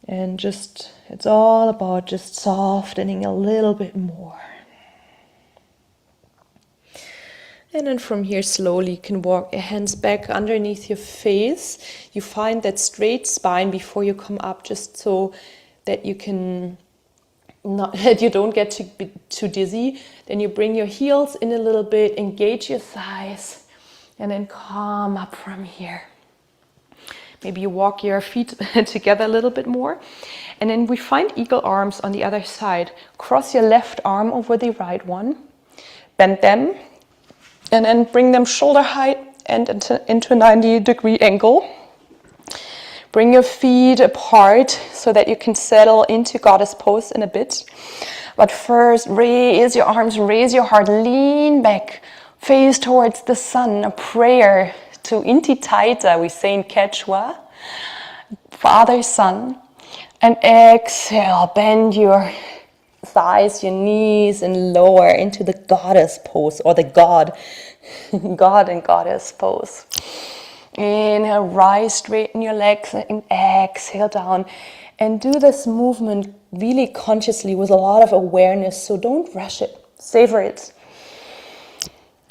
And it's all about just softening a little bit more. And then from here, slowly you can walk your hands back underneath your face. You find that straight spine before you come up, just so that you can that you don't get too dizzy. Then you bring your heels in a little bit, engage your thighs, and then come up from here. Maybe you walk your feet together a little bit more. And then we find eagle arms on the other side. Cross your left arm over the right one. Bend them. And then bring them shoulder height and into a 90-degree angle. Bring your feet apart so that you can settle into goddess pose in a bit. But first, raise your arms, raise your heart, lean back, face towards the sun. A prayer to Inti Taita, we say in Quechua, Father, Sun. And exhale, bend your thighs, your knees, and lower into the goddess pose, or the God and goddess pose. Inhale, rise, straighten your legs, and exhale down. And do this movement really consciously with a lot of awareness, so don't rush it, savor it.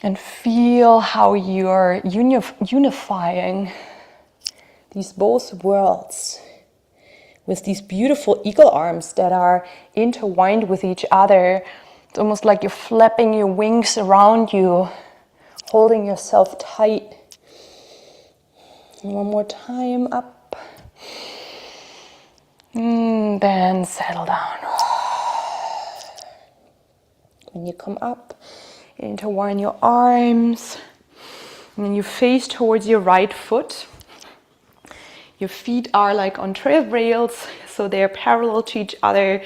And feel how you're unifying these both worlds with these beautiful eagle arms that are intertwined with each other. It's almost like you're flapping your wings around you, holding yourself tight. And one more time, up. Then settle down. When you come up, intertwine your arms. And then you face towards your right foot. Your feet are like on tread rails, so they're parallel to each other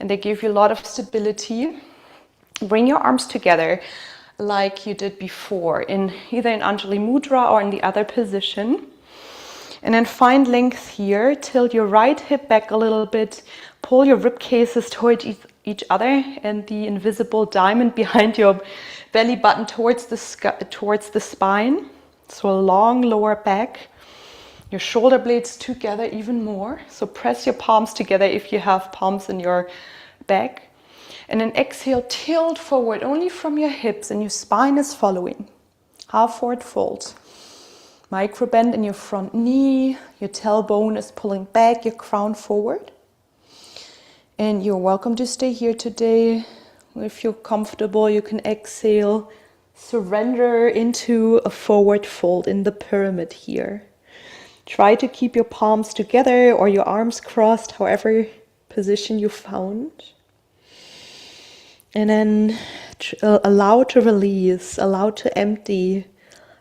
and they give you a lot of stability. Bring your arms together like you did before, in either in Anjali Mudra or in the other position. And then find length here. Tilt your right hip back a little bit. Pull your rib cases towards each other and the invisible diamond behind your belly button towards the spine. So a long lower back. Your shoulder blades together even more. So press your palms together if you have palms in your back. And then exhale, tilt forward only from your hips and your spine is following. Half forward fold. Micro bend in your front knee. Your tailbone is pulling back, your crown forward. And you're welcome to stay here today. If you're comfortable, you can exhale. Surrender into a forward fold in the pyramid here. Try to keep your palms together or your arms crossed, however position you found. And then allow to release, allow to empty,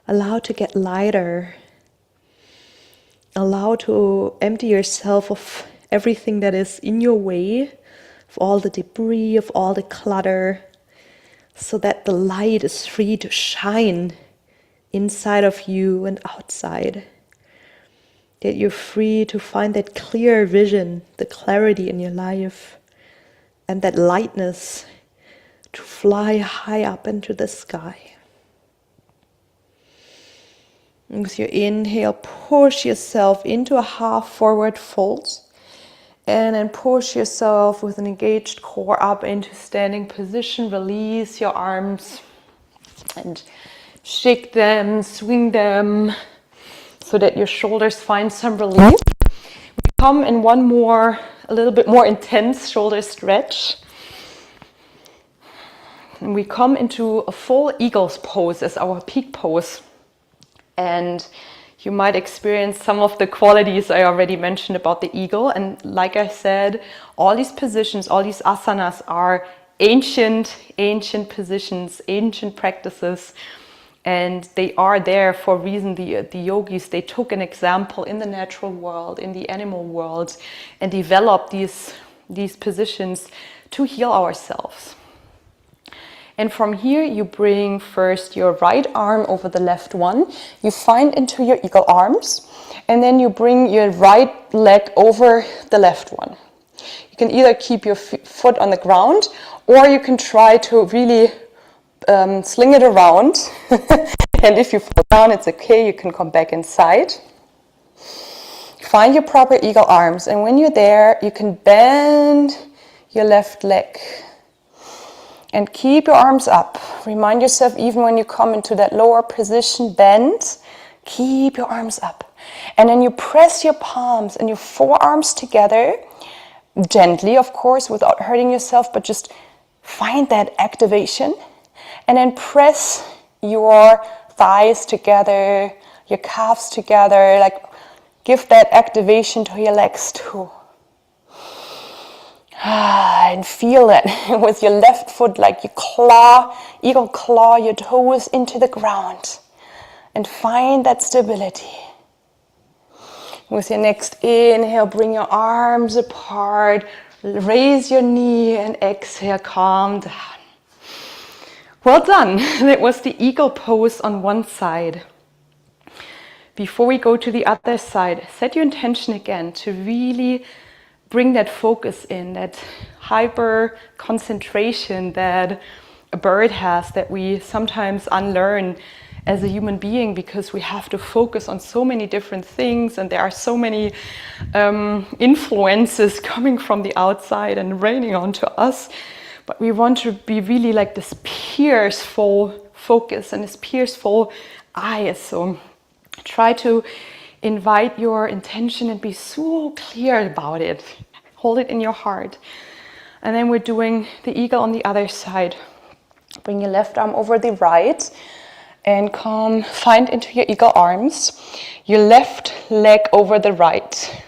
allow to get lighter. Allow to empty yourself of everything that is in your way, of all the debris, of all the clutter, so that the light is free to shine inside of you and outside. That you're free to find that clear vision, the clarity in your life, and that lightness to fly high up into the sky. And with your inhale, push yourself into a half forward fold. And then push yourself with an engaged core up into standing position. Release your arms and shake them, swing them, so that your shoulders find some relief. We come in one more, a little bit more intense shoulder stretch. And we come into a full eagle's pose as our peak pose. And you might experience some of the qualities I already mentioned about the eagle. And like I said, all these positions, all these asanas are ancient positions, ancient practices. And they are there for a reason. The yogis, they took an example in the natural world, in the animal world, and developed these positions to heal ourselves. And from here, you bring first your right arm over the left one. You find into your eagle arms. And then you bring your right leg over the left one. You can either keep your foot on the ground, or you can try to really sling it around. And if you fall down, it's okay. You can come back inside. Find your proper eagle arms. And when you're there, you can bend your left leg. And keep your arms up. Remind yourself, even when you come into that lower position, bend, keep your arms up. And then you press your palms and your forearms together, gently, of course, without hurting yourself, but just find that activation. And then press your thighs together, your calves together, like give that activation to your legs too. And feel it with your left foot, like you eagle claw your toes into the ground. And find that stability. With your next inhale, bring your arms apart, raise your knee and exhale, calm down. Well done. That was the eagle pose on one side. Before we go to the other side, set your intention again to really bring that focus in, that hyper concentration that a bird has, that we sometimes unlearn as a human being because we have to focus on so many different things and there are so many influences coming from the outside and raining onto us. But we want to be really like this pierceful focus and this pierceful eyes. So try to invite your intention and be so clear about it. Hold it in your heart. And then we're doing the eagle on the other side. Bring your left arm over the right and find into your eagle arms. Your left leg over the right.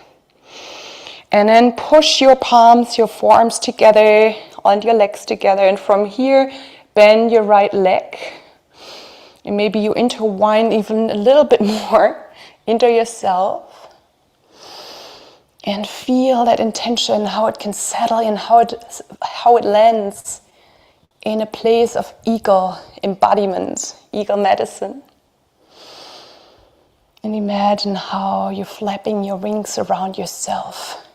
And then push your palms, your forearms together, and your legs together. And from here, bend your right leg. And maybe you intertwine even a little bit more into yourself. And feel that intention, how it can settle in, how it lands in a place of eagle embodiment, eagle medicine. And imagine how you're flapping your wings around yourself.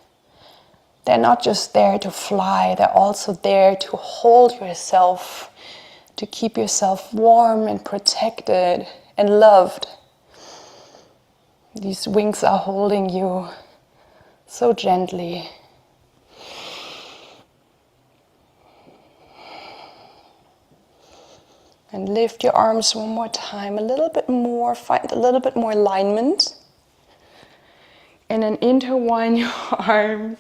They're not just there to fly, they're also there to hold yourself, to keep yourself warm and protected and loved. These wings are holding you so gently. And lift your arms one more time, a little bit more, find a little bit more alignment. And then intertwine your arms,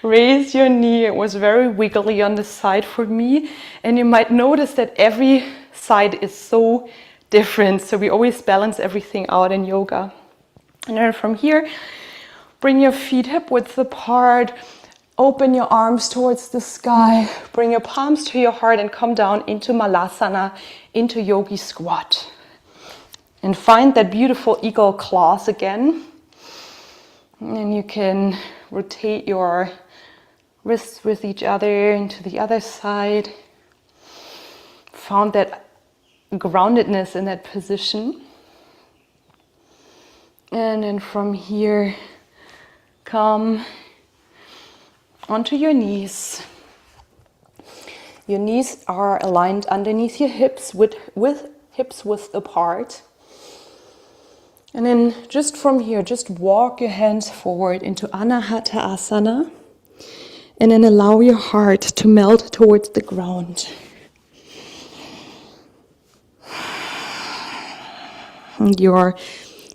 raise your knee. It was very wiggly on the side for me. And you might notice that every side is so different. So we always balance everything out in yoga. And then from here, bring your feet hip width apart. Open your arms towards the sky. Bring your palms to your heart and come down into Malasana, into Yogi Squat. And find that beautiful eagle claws again. And then you can rotate your wrists with each other into the other side. Found that groundedness in that position. And then from here, come onto your knees. Your knees are aligned underneath your hips with hips width apart. And then just from here, just walk your hands forward into Anahata Asana. And then allow your heart to melt towards the ground. And your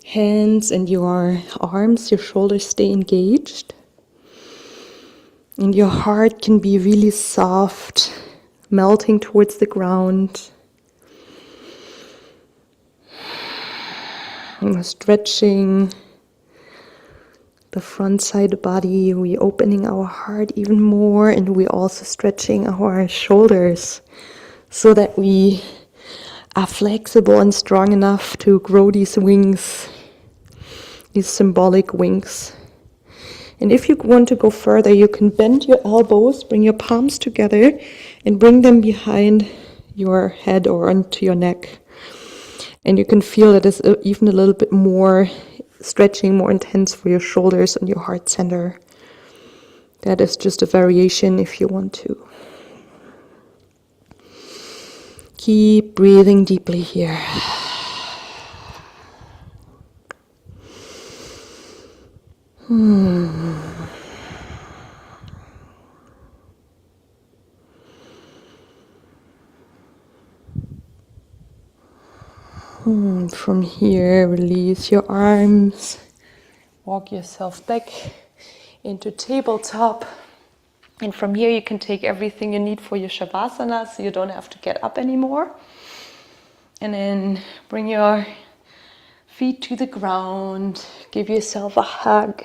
hands and your arms, your shoulders stay engaged. And your heart can be really soft, melting towards the ground. And we're stretching the front side body. We're opening our heart even more, and we're also stretching our shoulders so that we are flexible and strong enough to grow these wings, these symbolic wings. And if you want to go further, you can bend your elbows, bring your palms together, and bring them behind your head or onto your neck. And you can feel it is even a little bit more stretching, more intense for your shoulders and your heart center. That is just a variation if you want to. Keep breathing deeply here. From here, release your arms. Walk yourself back into tabletop. And from here, you can take everything you need for your Shavasana, so you don't have to get up anymore. And then bring your feet to the ground. Give yourself a hug.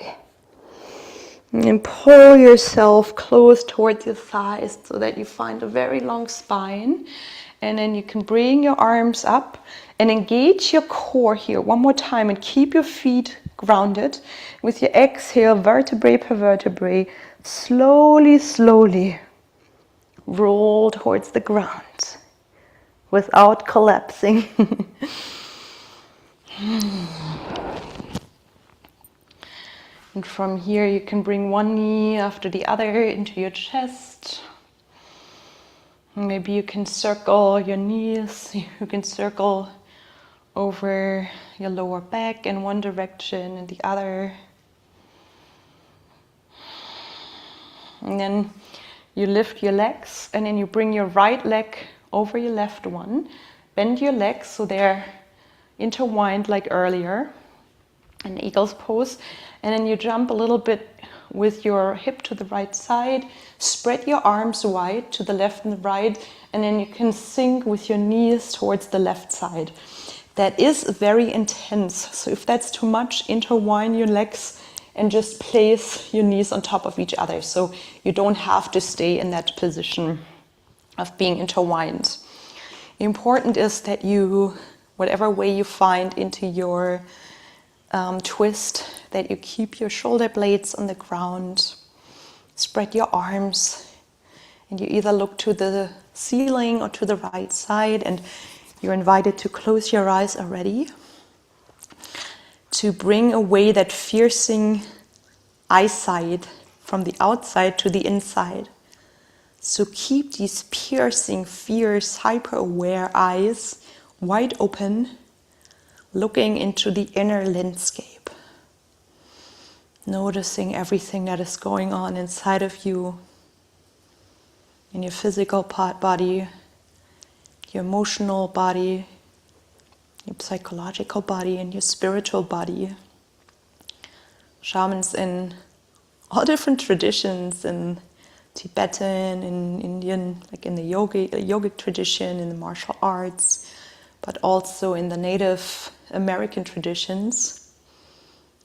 And pull yourself close towards your thighs so that you find a very long spine. And then you can bring your arms up and engage your core here one more time and keep your feet grounded. With your exhale, vertebrae per vertebrae, slowly, slowly roll towards the ground without collapsing. And from here you can bring one knee after the other into your chest. Maybe you can circle your knees, you can circle over your lower back in one direction and the other. And then you lift your legs and then you bring your right leg over your left one. Bend your legs so they're intertwined like earlier in eagle's pose. And then you jump a little bit with your hip to the right side. Spread your arms wide to the left and the right. And then you can sink with your knees towards the left side. That is very intense. So if that's too much, intertwine your legs and just place your knees on top of each other. So you don't have to stay in that position of being intertwined. Important is that you, whatever way you find into your twist, that you keep your shoulder blades on the ground. Spread your arms, and you either look to the ceiling or to the right side, and you're invited to close your eyes already, to bring away that piercing eyesight from the outside to the inside. So keep these piercing, fierce, hyper-aware eyes wide open, looking into the inner landscape. Noticing everything that is going on inside of you, in your physical body, your emotional body, your psychological body, and your spiritual body. Shamans in all different traditions, in Tibetan, in Indian, like in the yogic tradition, in the martial arts, but also in the Native American traditions.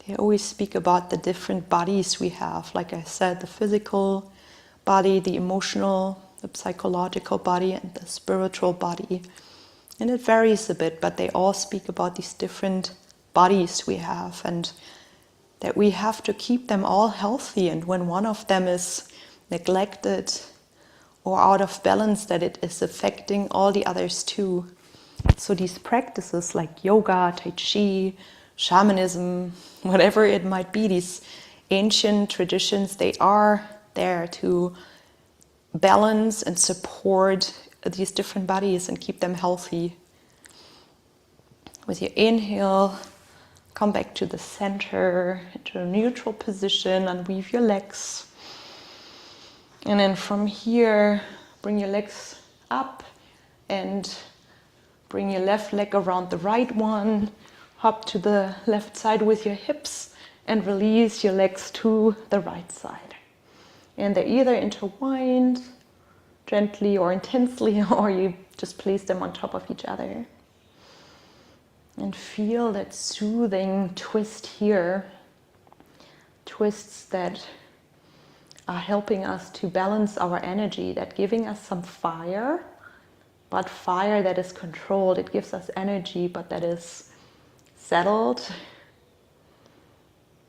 They always speak about the different bodies we have. Like I said, the physical body, the emotional, the psychological body, and the spiritual body. And it varies a bit, but they all speak about these different bodies we have, and that we have to keep them all healthy. And when one of them is neglected or out of balance, that it is affecting all the others too. So these practices like yoga, tai chi, shamanism, whatever it might be, these ancient traditions, they are there to balance and support these different bodies and keep them healthy. With your inhale, come back to the center, into a neutral position, unweave your legs. And then from here, bring your legs up and bring your left leg around the right one. Hop to the left side with your hips and release your legs to the right side. And they're either intertwined gently or intensely, or you just place them on top of each other. And feel that soothing twist here. Twists that are helping us to balance our energy, that giving us some fire, but fire that is controlled. It gives us energy, but that is settled.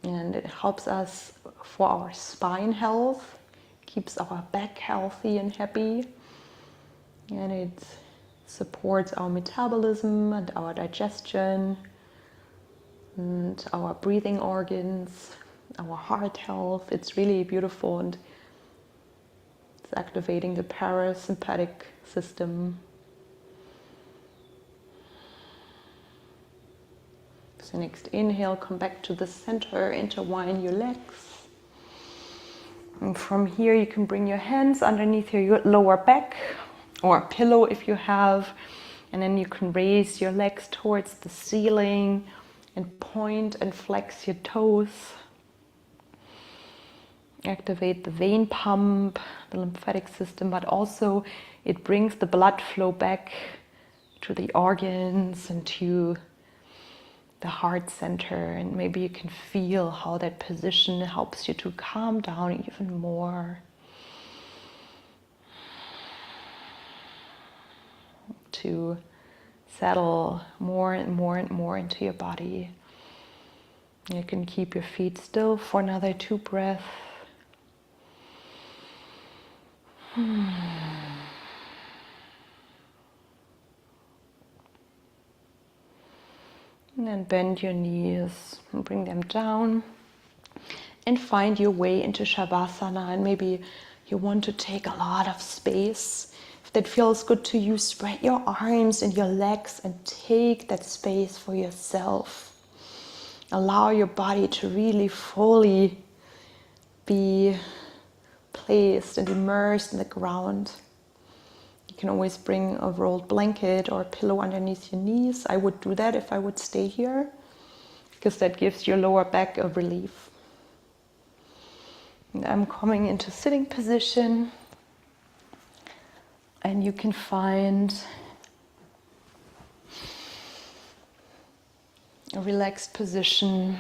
And it helps us for our spine health, keeps our back healthy and happy. And it supports our metabolism and our digestion and our breathing organs, our heart health. It's really beautiful, and it's activating the parasympathetic system. So next inhale, come back to the center, intertwine your legs. And from here you can bring your hands underneath your lower back, or a pillow if you have, and then you can raise your legs towards the ceiling and point and flex your toes. Activate the vein pump, the lymphatic system, but also it brings the blood flow back to the organs and to the heart center, and maybe you can feel how that position helps you to calm down even more. To settle more and more and more into your body. You can keep your feet still for another 2 breaths. And then bend your knees and bring them down and find your way into Shavasana. And maybe you want to take a lot of space. If that feels good to you, spread your arms and your legs and take that space for yourself. Allow your body to really fully be placed and immersed in the ground. You can always bring a rolled blanket or a pillow underneath your knees. I would do that if I would stay here, because that gives your lower back a relief. And I'm coming into sitting position, and you can find a relaxed position.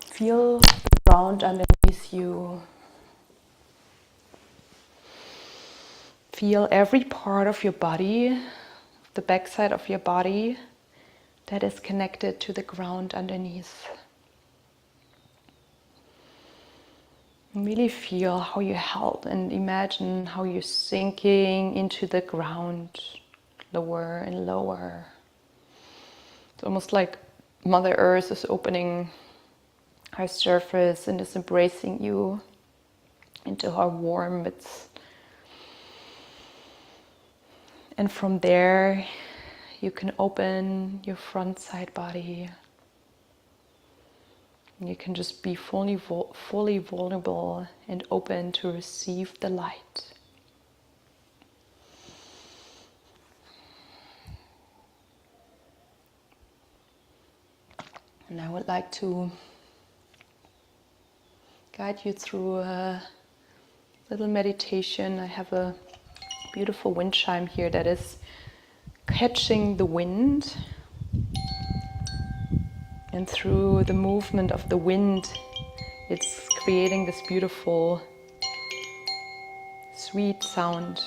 Feel the ground underneath you. Feel every part of your body, the backside of your body, that is connected to the ground underneath. And really feel how you help, and imagine how you're sinking into the ground, lower and lower. It's almost like Mother Earth is opening her surface and is embracing you into her warmth. And from there, you can open your front side body. You can just be fully vulnerable and open to receive the light. And I would like to guide you through a little meditation. I have a beautiful wind chime here that is catching the wind. And through the movement of the wind, it's creating this beautiful, sweet sound.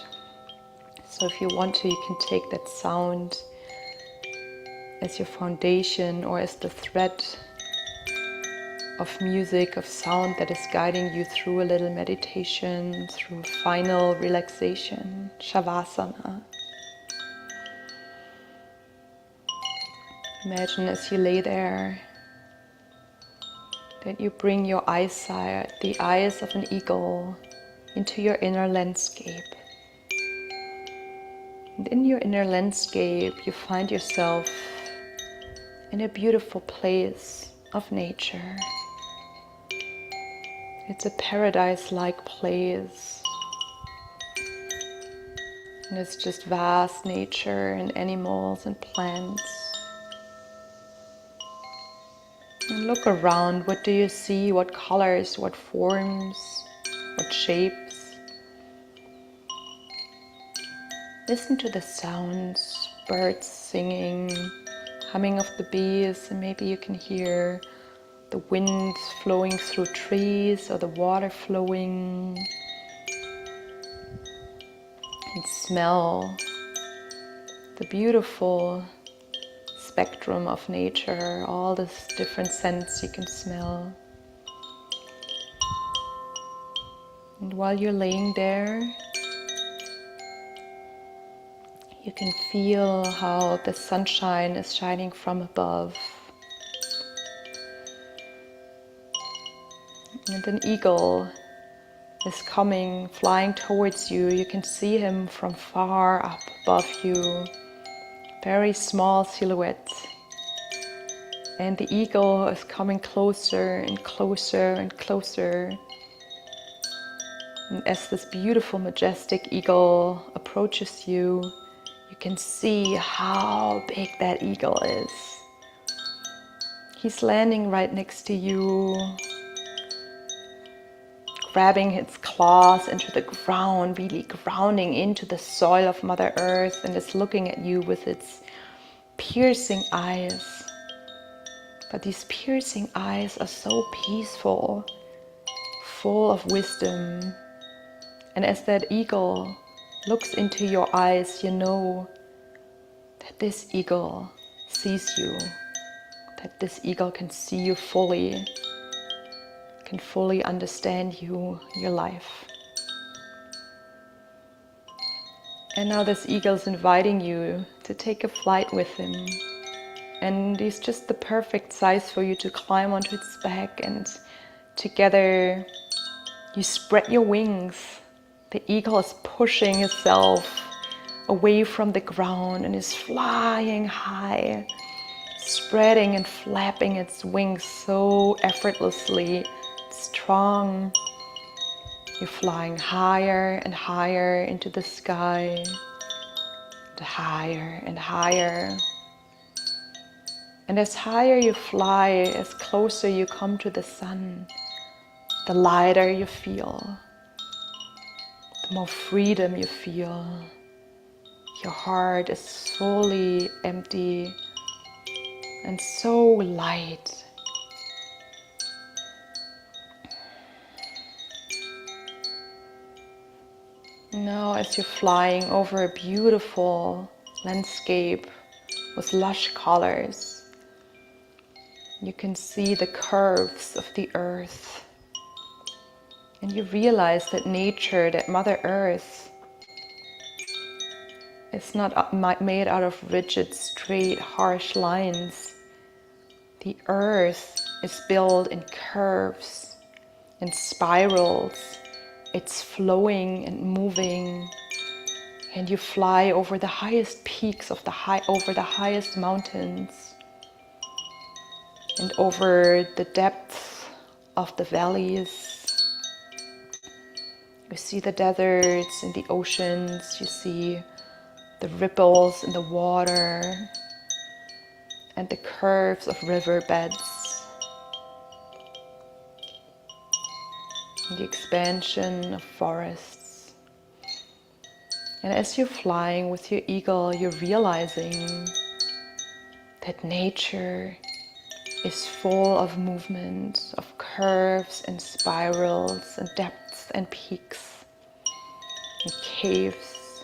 So if you want to, you can take that sound as your foundation or as the thread of music, of sound that is guiding you through a little meditation, through final relaxation, Shavasana. Imagine as you lay there that you bring your eyesight, the eyes of an eagle, into your inner landscape. And in your inner landscape, you find yourself in a beautiful place of nature. It's a paradise-like place. And it's just vast nature and animals and plants. And look around. What do you see? What colors? What forms? What shapes? Listen to the sounds, birds singing, humming of the bees, and maybe you can hear the wind flowing through trees or the water flowing. And smell the beautiful spectrum of nature, all the different scents you can smell. And while you're laying there, you can feel how the sunshine is shining from above. And an eagle is coming, flying towards you. You can see him from far up above you. Very small silhouette. And the eagle is coming closer and closer and closer. And as this beautiful, majestic eagle approaches you, you can see how big that eagle is. He's landing right next to you, grabbing its claws into the ground, really grounding into the soil of Mother Earth, and is looking at you with its piercing eyes. But these piercing eyes are so peaceful, full of wisdom. And as that eagle looks into your eyes, you know that this eagle sees you, that this eagle can see you fully, can fully understand you, your life. And now this eagle is inviting you to take a flight with him. And he's just the perfect size for you to climb onto its back, and together you spread your wings. The eagle is pushing itself away from the ground and is flying high, spreading and flapping its wings so effortlessly, strong. You're flying higher and higher into the sky, and higher and higher. And as higher you fly, as closer you come to the sun, the lighter you feel, the more freedom you feel. Your heart is fully empty and so light. Now, as you're flying over a beautiful landscape with lush colors, You can see the curves of the earth. And you realize that nature, that Mother Earth, is not made out of rigid, straight, harsh lines. The earth is built in curves and spirals. It's flowing and moving. And you fly over the highest peaks of over the highest mountains. And over the depth of the valleys. You see the deserts and the oceans. You see the ripples in the water. And the curves of riverbeds. And the expansion of forests. And as you're flying with your eagle, you're realizing that nature is full of movement, of curves and spirals and depths and peaks and caves.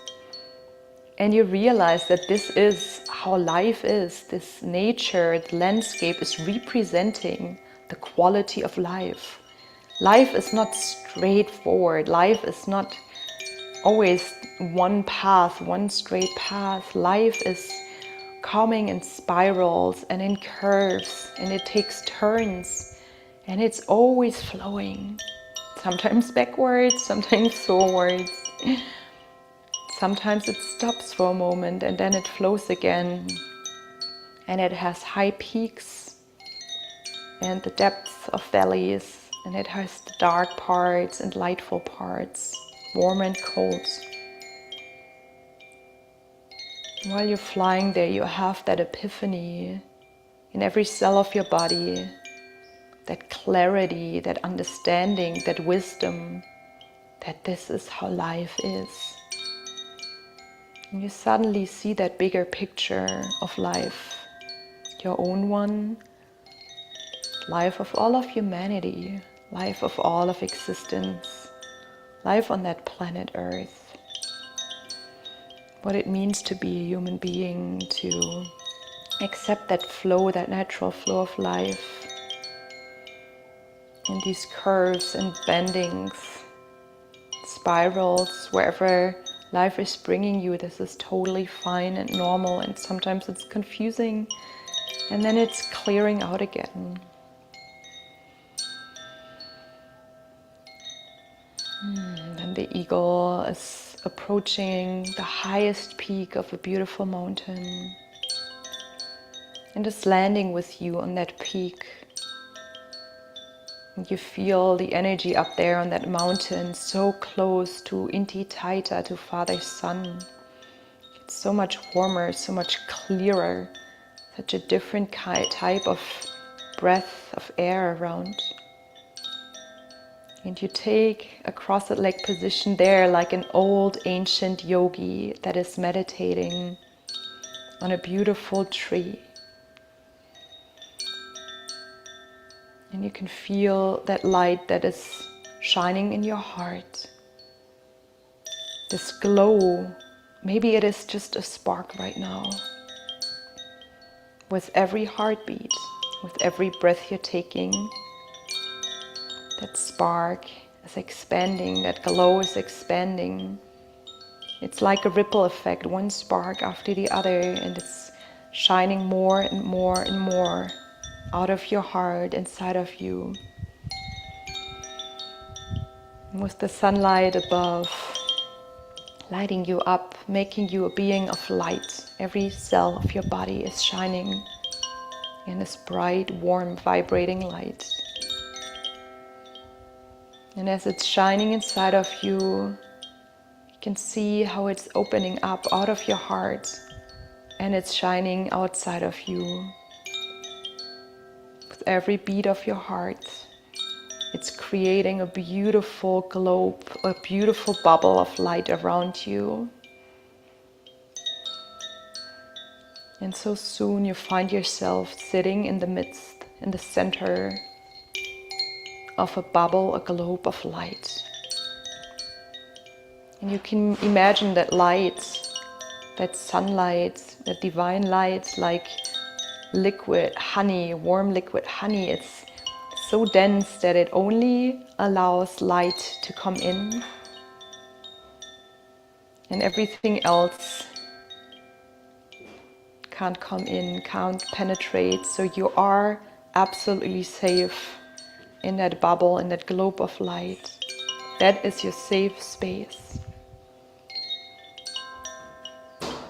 And you realize that this is how life is. This nature, the landscape is representing the quality of life. Life is not straightforward. Life is not always one path, one straight path. Life is coming in spirals and in curves, and it takes turns, and it's always flowing. Sometimes backwards, sometimes forwards. Sometimes it stops for a moment and then it flows again. And it has high peaks and the depth of valleys, and it has the dark parts and lightful parts, warm and cold. While you're flying there, you have that epiphany in every cell of your body, that clarity, that understanding, that wisdom, that this is how life is. And you suddenly see that bigger picture of life, your own one, life of all of humanity, life of all of existence, life on that planet Earth. What it means to be a human being, to accept that flow, that natural flow of life, and these curves and bendings, spirals, wherever life is bringing you. This is totally fine and normal, and sometimes it's confusing, and then it's clearing out again. Then the eagle is approaching the highest peak of a beautiful mountain and is landing with you on that peak. And you feel the energy up there on that mountain, so close to Inti Taita, to Father Sun. It's so much warmer, so much clearer, such a different type of breath of air around. And you take a crossed leg position there like an old ancient yogi that is meditating on a beautiful tree. And you can feel that light that is shining in your heart. This glow, maybe it is just a spark right now. With every heartbeat, with every breath you're taking, that spark is expanding, that glow is expanding. It's like a ripple effect, one spark after the other, and it's shining more and more and more out of your heart, inside of you. And with the sunlight above, lighting you up, making you a being of light. Every cell of your body is shining in this bright, warm, vibrating light. And as it's shining inside of you, you can see how it's opening up out of your heart, and it's shining outside of you. With every beat of your heart, it's creating a beautiful globe, a beautiful bubble of light around you. And so soon you find yourself sitting in the midst, in the center of a bubble, a globe of light. And you can imagine that light, that sunlight, that divine light, like liquid honey, warm liquid honey. It's so dense that it only allows light to come in, and everything else can't come in, can't penetrate. So you are absolutely safe in that bubble, in that globe of light. That is your safe space.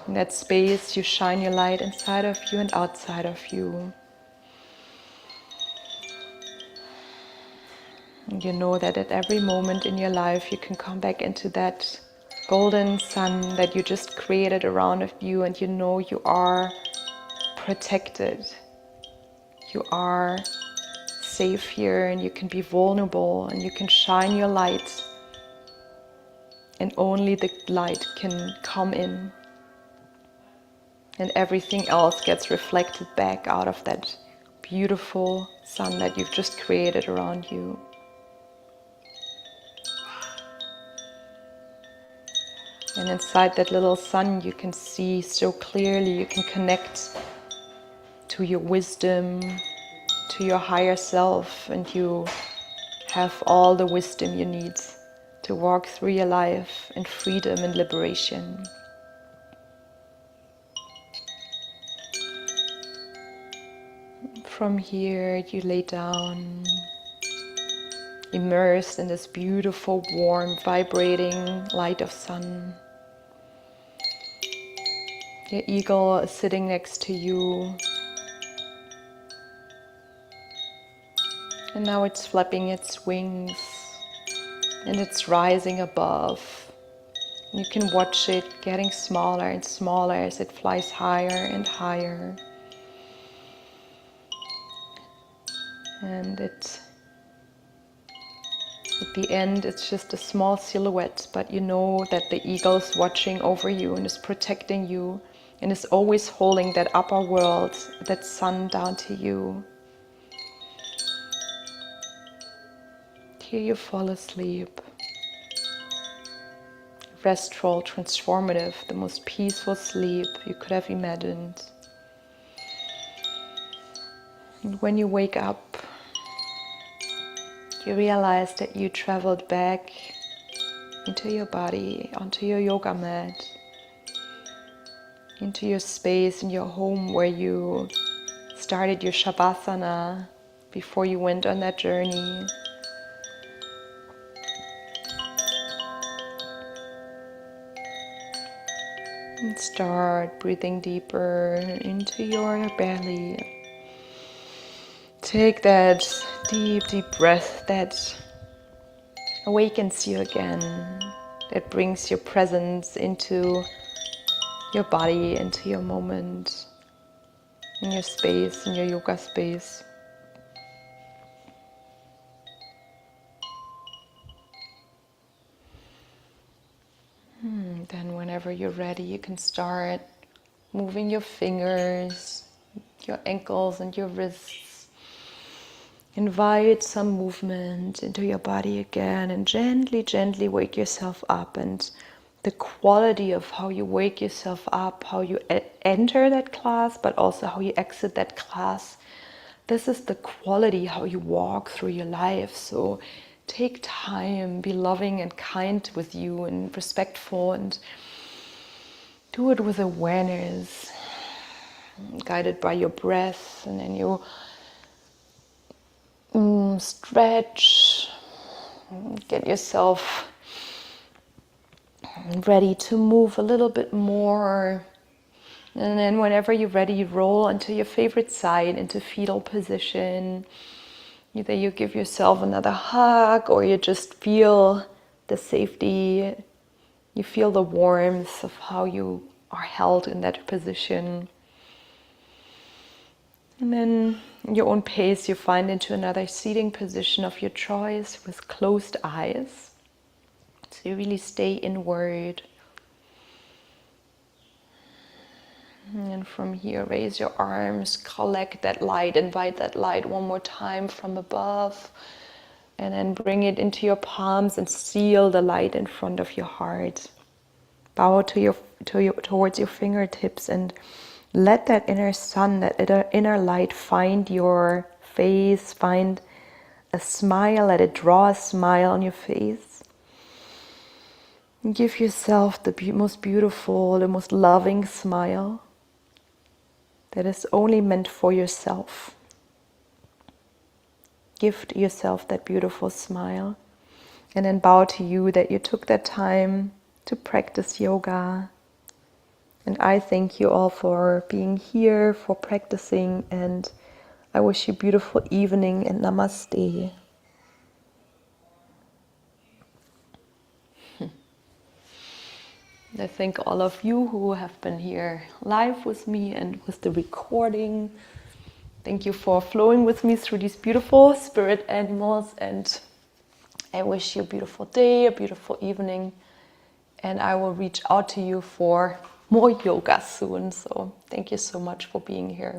In that space, you shine your light inside of you and outside of you. And you know that at every moment in your life, you can come back into that golden sun that you just created around of you, and you know you are protected. You are safe here, and you can be vulnerable, and you can shine your light, and only the light can come in, and everything else gets reflected back out of that beautiful sun that you've just created around you. And inside that little sun, you can see so clearly, you can connect to your wisdom, to your higher self, and you have all the wisdom you need to walk through your life in freedom and liberation. From here, you lay down, immersed in this beautiful, warm, vibrating light of sun. Your eagle is sitting next to you. And now it's flapping its wings and it's rising above. You can watch it getting smaller and smaller as it flies higher and higher. And at the end, it's just a small silhouette, but you know that the eagle is watching over you and is protecting you and is always holding that upper world, that sun down to you. Here you fall asleep. Restful, transformative, the most peaceful sleep you could have imagined. And when you wake up, you realize that you traveled back into your body, onto your yoga mat, into your space in your home where you started your Shavasana before you went on that journey. And start breathing deeper into your belly. Take that deep, deep breath that awakens you again, that brings your presence into your body, into your moment, in your space, in your yoga space. Then whenever you're ready, you can start moving your fingers, your ankles and your wrists. Invite some movement into your body again and gently, gently wake yourself up. And the quality of how you wake yourself up, how you enter that class, but also how you exit that class, this is the quality how you walk through your life. So take time, be loving and kind with you and respectful, and do it with awareness, guided by your breath. And then you stretch, get yourself ready to move a little bit more. And then whenever you're ready, you roll into your favorite side, into fetal position. Either you give yourself another hug, or you just feel the safety, you feel the warmth of how you are held in that position. And then in your own pace, you find into another seating position of your choice with closed eyes. So you really stay inward. And from here, raise your arms, collect that light, invite that light one more time from above, and then bring it into your palms and seal the light in front of your heart. Bow towards your fingertips and Let that inner sun, that inner light find your face, find a smile, let it draw a smile on your face. And give yourself the most beautiful, the most loving smile that is only meant for yourself. Give yourself that beautiful smile and then bow to you that you took that time to practice yoga. And I thank you all for being here, for practicing, and I wish you a beautiful evening and namaste. I thank all of you who have been here live with me and with the recording. Thank you for flowing with me through these beautiful spirit animals, and I wish you a beautiful day, a beautiful evening, and I will reach out to you for more yoga soon. So thank you so much for being here.